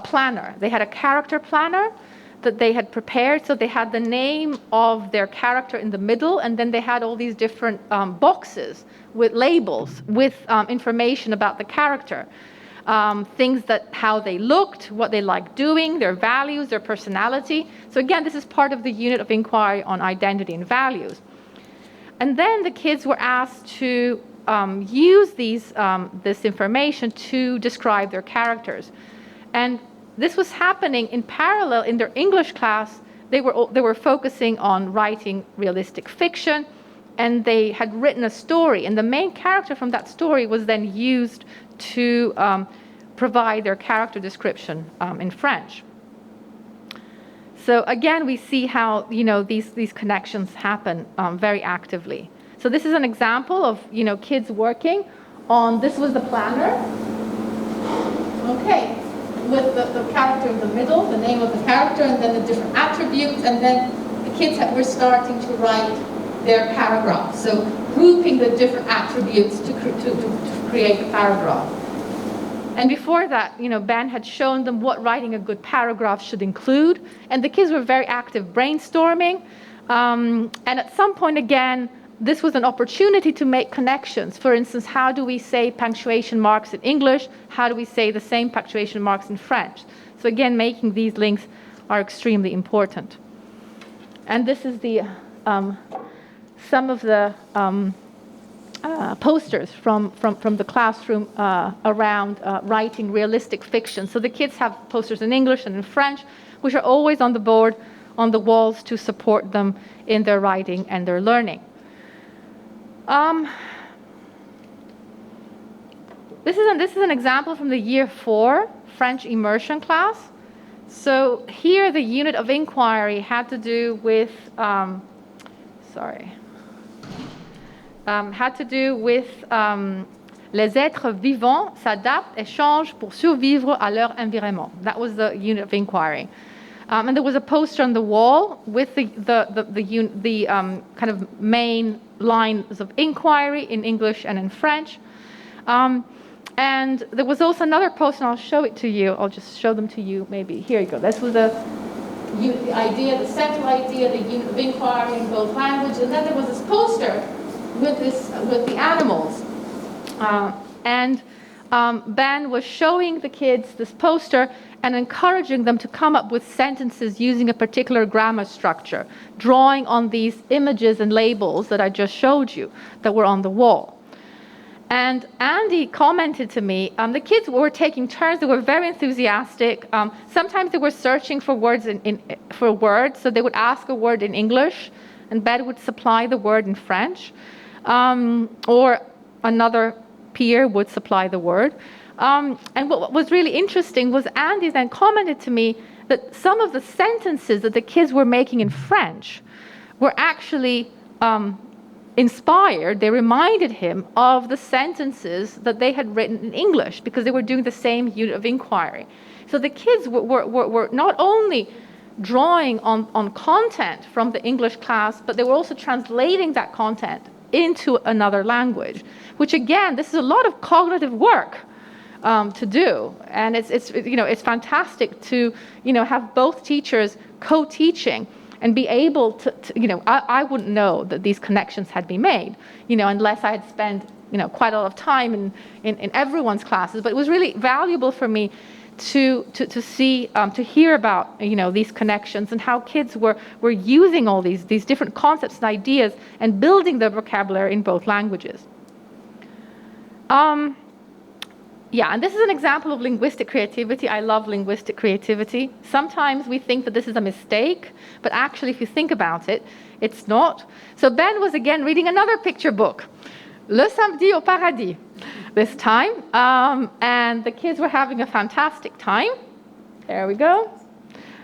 planner. They had a character planner that they had prepared. So they had the name of their character in the middle, and then they had all these different boxes with labels with information about the character. things that how they looked, what they liked doing, their values, their personality. So again, this is part of the unit of inquiry on identity and values. And then the kids were asked to use this information to describe their characters. And this was happening in parallel in their English class. They were focusing on writing realistic fiction, and they had written a story, and the main character from that story was then used to provide their character description in French. So again, we see how these connections happen very actively. So this is an example of kids working on. This was the planner. Okay, with the character in the middle, the name of the character, and then the different attributes, and then the kids were starting to write their paragraph. So grouping the different attributes to create a paragraph. And before that, Ben had shown them what writing a good paragraph should include, and the kids were very active brainstorming. And at some point, again, this was an opportunity to make connections. For instance, how do we say punctuation marks in English? How do we say the same punctuation marks in French? So again, making these links are extremely important. And this is the some of the posters from the classroom around writing realistic fiction. So the kids have posters in English and in French, which are always on the board, on the walls, to support them in their writing and their learning. This is an example from the Year 4 French immersion class. So here the unit of inquiry had to do with les êtres vivants s'adaptent et changent pour survivre à leur environnement. That was the unit of inquiry. And there was a poster on the wall with the kind of main lines of inquiry in English and in French. And there was also another poster, and I'll show it to you. I'll just show them to you maybe. Here you go. This was the idea, the central idea, the unit of inquiry in both languages. And then there was this poster with the animals. Ben was showing the kids this poster and encouraging them to come up with sentences using a particular grammar structure, drawing on these images and labels that I just showed you that were on the wall. And Andy commented to me, the kids were taking turns. They were very enthusiastic. Sometimes they were searching for words for words, so they would ask a word in English, and Ben would supply the word in French, or another peer would supply the word. And what was really interesting was Andy then commented to me that some of the sentences that the kids were making in French were actually inspired. They reminded him of the sentences that they had written in English because they were doing the same unit of inquiry. So the kids were not only drawing on content from the English class, but they were also translating that content into another language, which again, this is a lot of cognitive work to do, and it's fantastic to have both teachers co-teaching and be able to I wouldn't know that these connections had been made, unless I had spent quite a lot of time in everyone's classes. But it was really valuable for me to see to hear about these connections and how kids were using all these different concepts and ideas and building their vocabulary in both languages. Yeah, and this is an example of linguistic creativity. I love linguistic creativity. Sometimes we think that this is a mistake, but actually, if you think about it, it's not. So Ben was again reading another picture book, Le Samedi au Paradis, this time. And the kids were having a fantastic time. There we go.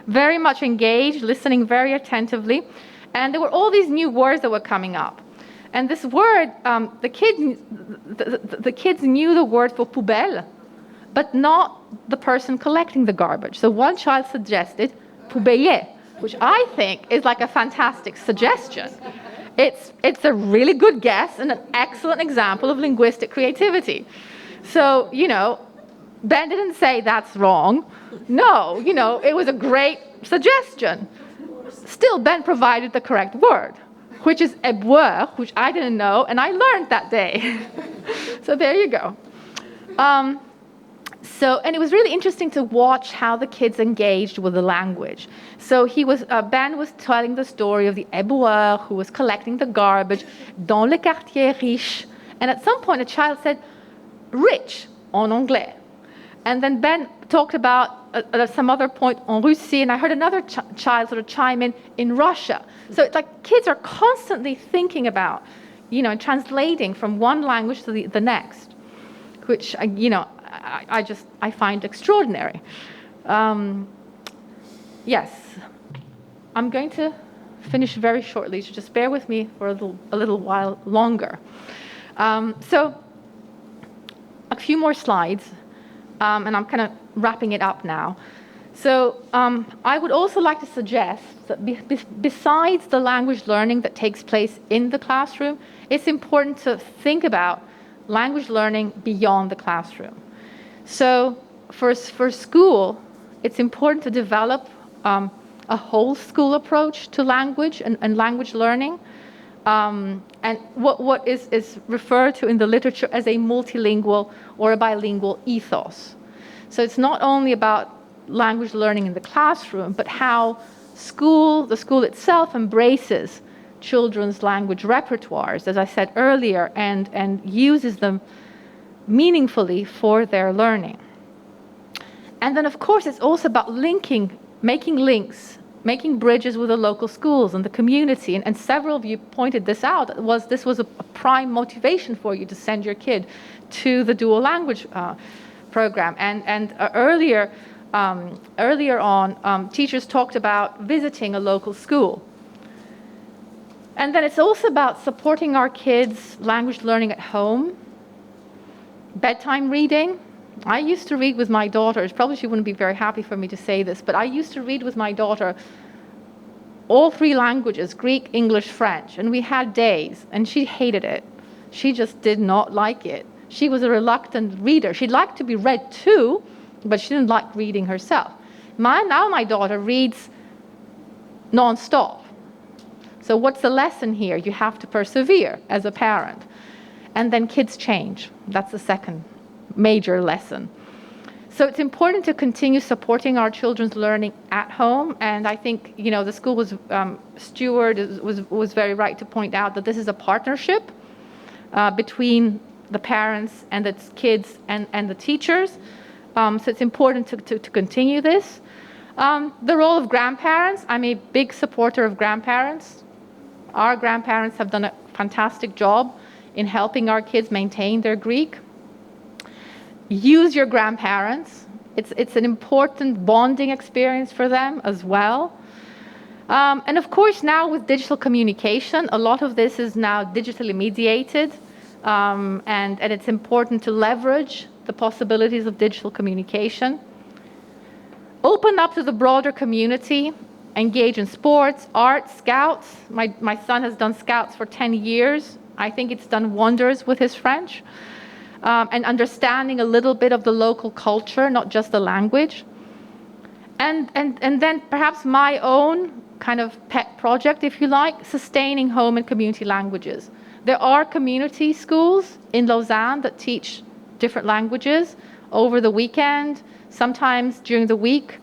Very much engaged, listening very attentively. And there were all these new words that were coming up. And this word, the kids knew the word for poubelle, but not the person collecting the garbage. So one child suggested poubelier, which I think is like a fantastic suggestion. It's a really good guess and an excellent example of linguistic creativity. So, Ben didn't say that's wrong. No, it was a great suggestion. Still, Ben provided the correct word, which is éboueur, which I didn't know, and I learned that day. So there you go. So, and it was really interesting to watch how the kids engaged with the language. So Ben was telling the story of the éboueur who was collecting the garbage dans le quartier riche. And at some point, a child said, rich, en anglais. And then Ben talked about at some other point en Russie, and I heard another child sort of chime in Russia. So it's like kids are constantly thinking about, translating from one language to the next, which, I find extraordinary. Yes, I'm going to finish very shortly, so just bear with me for a little while longer. So a few more slides, and I'm kind of wrapping it up now. So I would also like to suggest that besides the language learning that takes place in the classroom, it's important to think about language learning beyond the classroom. So for school, it's important to develop a whole school approach to language and language learning, and what is referred to in the literature as a multilingual or a bilingual ethos. So it's not only about language learning in the classroom, but how the school itself embraces children's language repertoires, as I said earlier, and uses them meaningfully for their learning. And then, of course, it's also about making links, making bridges with the local schools and the community. And several of you pointed this out. This was a prime motivation for you to send your kid to the dual language program. And earlier on, teachers talked about visiting a local school. And then it's also about supporting our kids' language learning at home. Bedtime reading. I used to read with my daughters. Probably she wouldn't be very happy for me to say this, but I used to read with my daughter all 3 languages, Greek, English, French. And we had days, and she hated it. She just did not like it. She was a reluctant reader. She'd like to be read too, but she didn't like reading herself. Now my daughter reads nonstop. So what's the lesson here? You have to persevere as a parent. And then kids change. That's the second major lesson. So it's important to continue supporting our children's learning at home. And I think, the school steward was very right to point out that this is a partnership between the parents and the kids and the teachers. So it's important to continue this. The role of grandparents. I'm a big supporter of grandparents. Our grandparents have done a fantastic job in helping our kids maintain their Greek. Use your grandparents. It's an important bonding experience for them as well. And of course, now with digital communication, a lot of this is now digitally mediated, and it's important to leverage the possibilities of digital communication. Open up to the broader community. Engage in sports, art, scouts. My son has done scouts for 10 years. I think it's done wonders with his French. And understanding a little bit of the local culture, not just the language. And then perhaps my own kind of pet project, if you like, sustaining home and community languages. There are community schools in Lausanne that teach different languages over the weekend, sometimes during the week.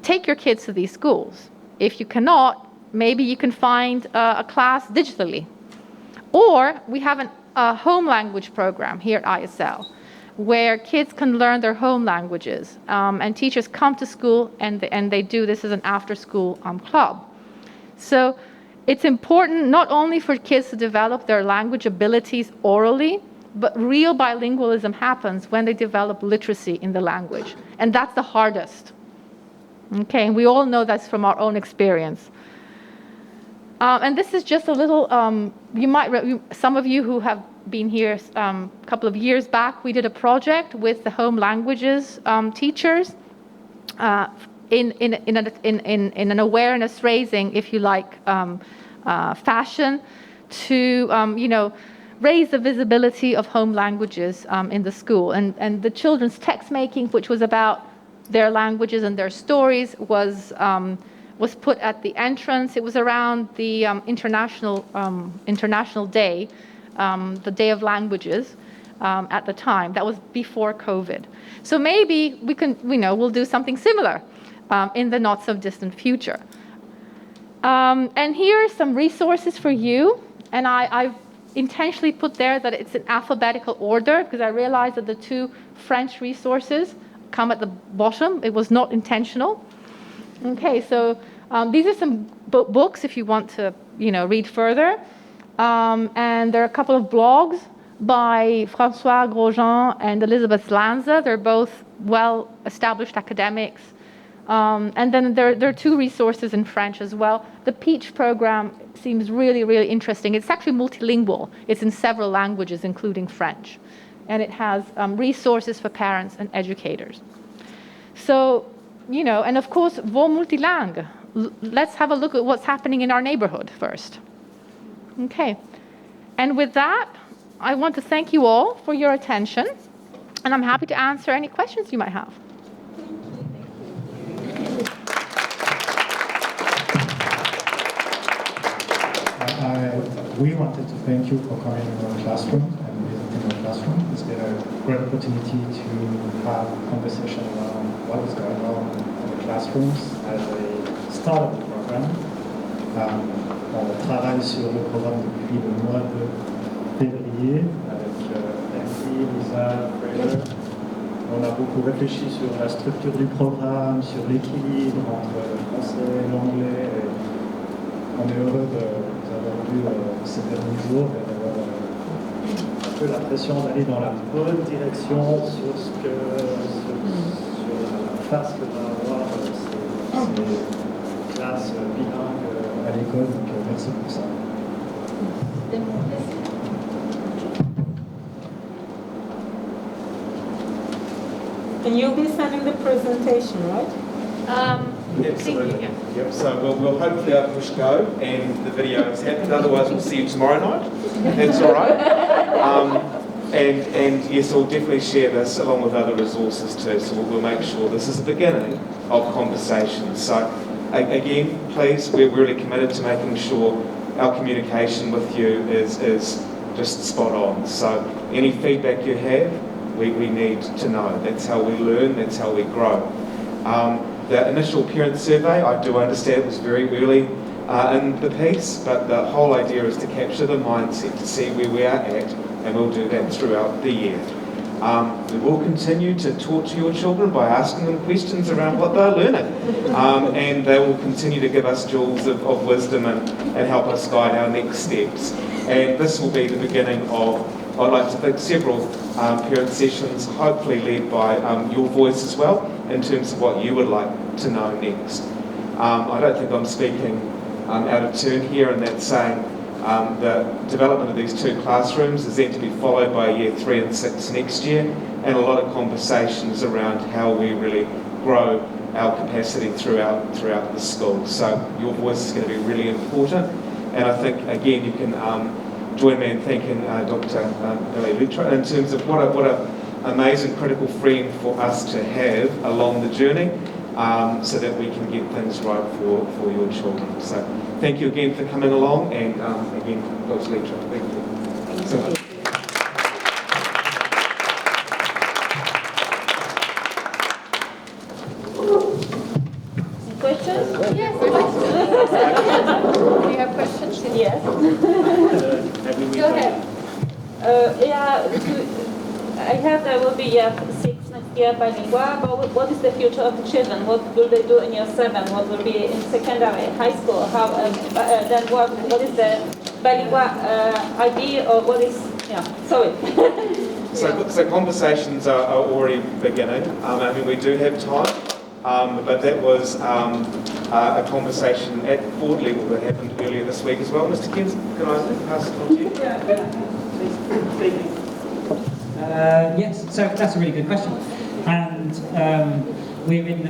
Take your kids to these schools. If you cannot, maybe you can find a class digitally. Or we have a home language program here at ISL where kids can learn their home languages. And teachers come to school and they do this as an after-school club. So it's important not only for kids to develop their language abilities orally, but real bilingualism happens when they develop literacy in the language. And that's the hardest. Okay, and we all know that's from our own experience. And this is just a little, some of you who have been here a couple of years back, we did a project with the home languages teachers in an awareness raising, if you like, fashion to, raise the visibility of home languages in the school. And the children's text making, which was about their languages and their stories, was put at the entrance. It was around the International Day, the Day of Languages. at the time. That was before COVID. So maybe we can, we'll do something similar in the not so distant future. And here are some resources for you. And I've intentionally put there that it's in alphabetical order because I realized that the 2 French resources come at the bottom. It was not intentional. Okay, so these are some books if you want to, read further. And there are a couple of blogs by François Grosjean and Elisabeth Lanza. They're both well-established academics. And then there are 2 resources in French as well. The Peach program seems really, really interesting. It's actually multilingual. It's in several languages, including French. And it has resources for parents and educators. So, and of course, Vaux Multilingual. Let's have a look at what's happening in our neighborhood first. Okay. And with that, I want to thank you all for your attention. And I'm happy to answer any questions you might have. We wanted to thank you for coming to our classroom and visiting our classroom. It's been a great opportunity to have a conversation around what is going on in the classrooms as a start of the program. On travaille sur le programme depuis le mois de février avec Nancy, Lisa, Fraser. On a beaucoup réfléchi sur la structure du programme, sur l'équilibre entre le français et l'anglais. On est heureux d'avoir vu ces derniers jours et d'avoir un peu l'impression d'aller dans la bonne direction sur sur la face que va avoir ces classes bilingues à l'école. Donc merci pour ça. And you'll be sending the presentation, right? Absolutely. Yep. So we'll hopefully push go and the video is happened. Otherwise, we'll see you tomorrow night. That's all right. And yes, we'll definitely share this along with other resources too. So we'll make sure this is the beginning of conversations. So again, please, we're really committed to making sure our communication with you is just spot on. So any feedback you have, we need to know. That's how we learn. That's how we grow. The initial parent survey, I do understand, was very early in the piece, but the whole idea is to capture the mindset, to see where we are at, and we'll do that throughout the year. We will continue to talk to your children by asking them questions around what they're learning, and they will continue to give us jewels of wisdom and help us guide our next steps. And this will be the beginning of, I'd like to think, several parent sessions, hopefully led by your voice as well, in terms of what you would like to know next. I don't think I'm speaking out of turn here, and that's saying the development of these 2 classrooms is then to be followed by year 3 and 6 next year, and a lot of conversations around how we really grow our capacity throughout the school. So your voice is going to be really important, and I think again you can join me in thanking Dr. Vally Lytra in terms of what an amazing critical friend for us to have along the journey, so that we can get things right for your children. So thank you again for coming along, and again, Dr. Lytra, thank you so much. Questions? Yes. Do you have questions? Yes. Go ahead. I heard there will be 6 next year bilingual, but what is the future of the children? What will they do in year 7? What will be in secondary, high school? How then what is the bilingual idea, or what is, sorry. So conversations are already beginning. I mean, we do have time, but that was a conversation at board level that happened earlier this week as well. Mr. Kins, can I pass it on to you? Yes, so that's a really good question. And we're in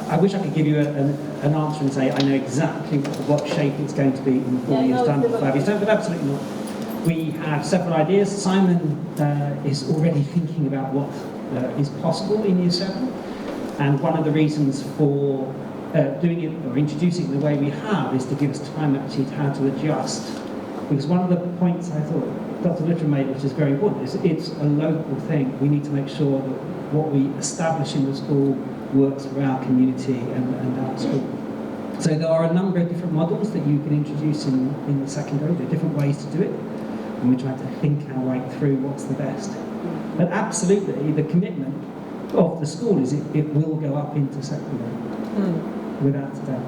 I wish I could give you an answer and say I know exactly what shape it's going to be in 4 years' time, 5 years' time, but absolutely not. We have several ideas. Simon is already thinking about what is possible in year 7. And one of the reasons for doing it or introducing it the way we have is to give us time actually how to adjust. Because one of the points I thought Dr. Lytra made, which is very important, is it's a local thing. We need to make sure that what we establish in the school works for our community and our school. So there are a number of different models that you can introduce in the secondary. There are different ways to do it, and we're trying to think our way through what's the best. But absolutely, the commitment of the school is it will go up into secondary, without a doubt.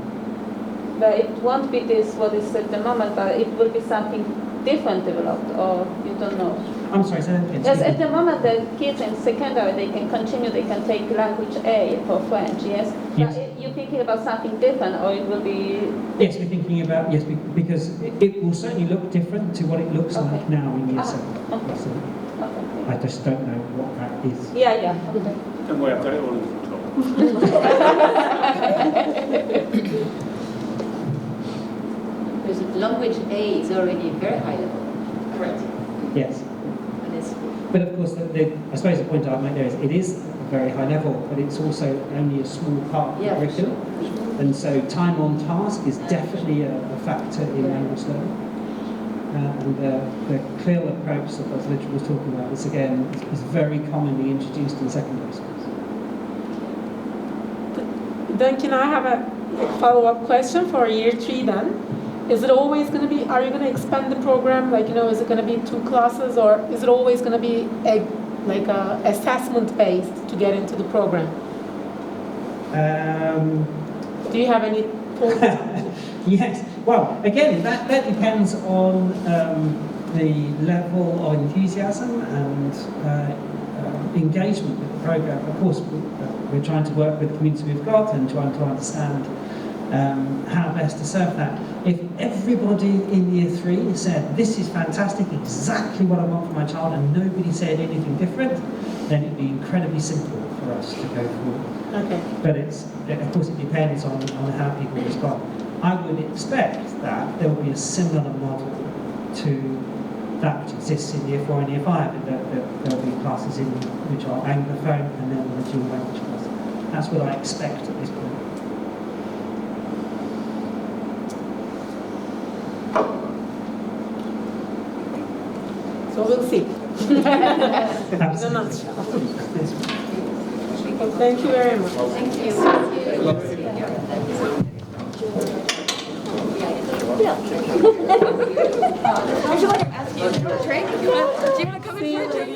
But it won't be this what is at the moment, but it will be something different developed, or you don't know? I'm sorry, say that again. Yes, at the moment the kids in secondary, they can continue, they can take language A for French, yes? Yes. But you're thinking about something different, or it will be... Yes, we're thinking about, yes, because it will certainly look different to what it looks like now in Year 7. Absolutely. I just don't know what that is. Yeah. Okay. Don't worry, I've got it all under control. Because language A is already very high level. Correct. Yes. And it's But of course, I suppose the point I'd make there is it is very high level, but it's also only a small part of the curriculum. And so time on task is definitely a factor in language learning. And the CLIL approach that Dr. Lytra was talking about is, again, is very commonly introduced in secondary schools. Then can I have a follow-up question for Year 3 then? Is it always going to be, are you going to expand the program? Like, is it going to be 2 classes, or is it always going to be assessment based to get into the program? Do you have any thoughts? Yes. Well, again, that depends on the level of enthusiasm and engagement with the program. Of course, we're trying to work with the community we've got and trying to understand how best to serve that. If everybody in Year 3 said, this is fantastic, exactly what I want for my child, and nobody said anything different, then it'd be incredibly simple for us to go forward. Okay. But of course it depends on how people respond. I would expect that there will be a similar model to that which exists in Year 4 and Year 5, and that there will be classes in which are Anglophone and then the dual language class. That's what I expect at this point. So we'll see. Thank you very much. Thank you. I feel like I'm asking you for a drink. Do you want to come in for a drink?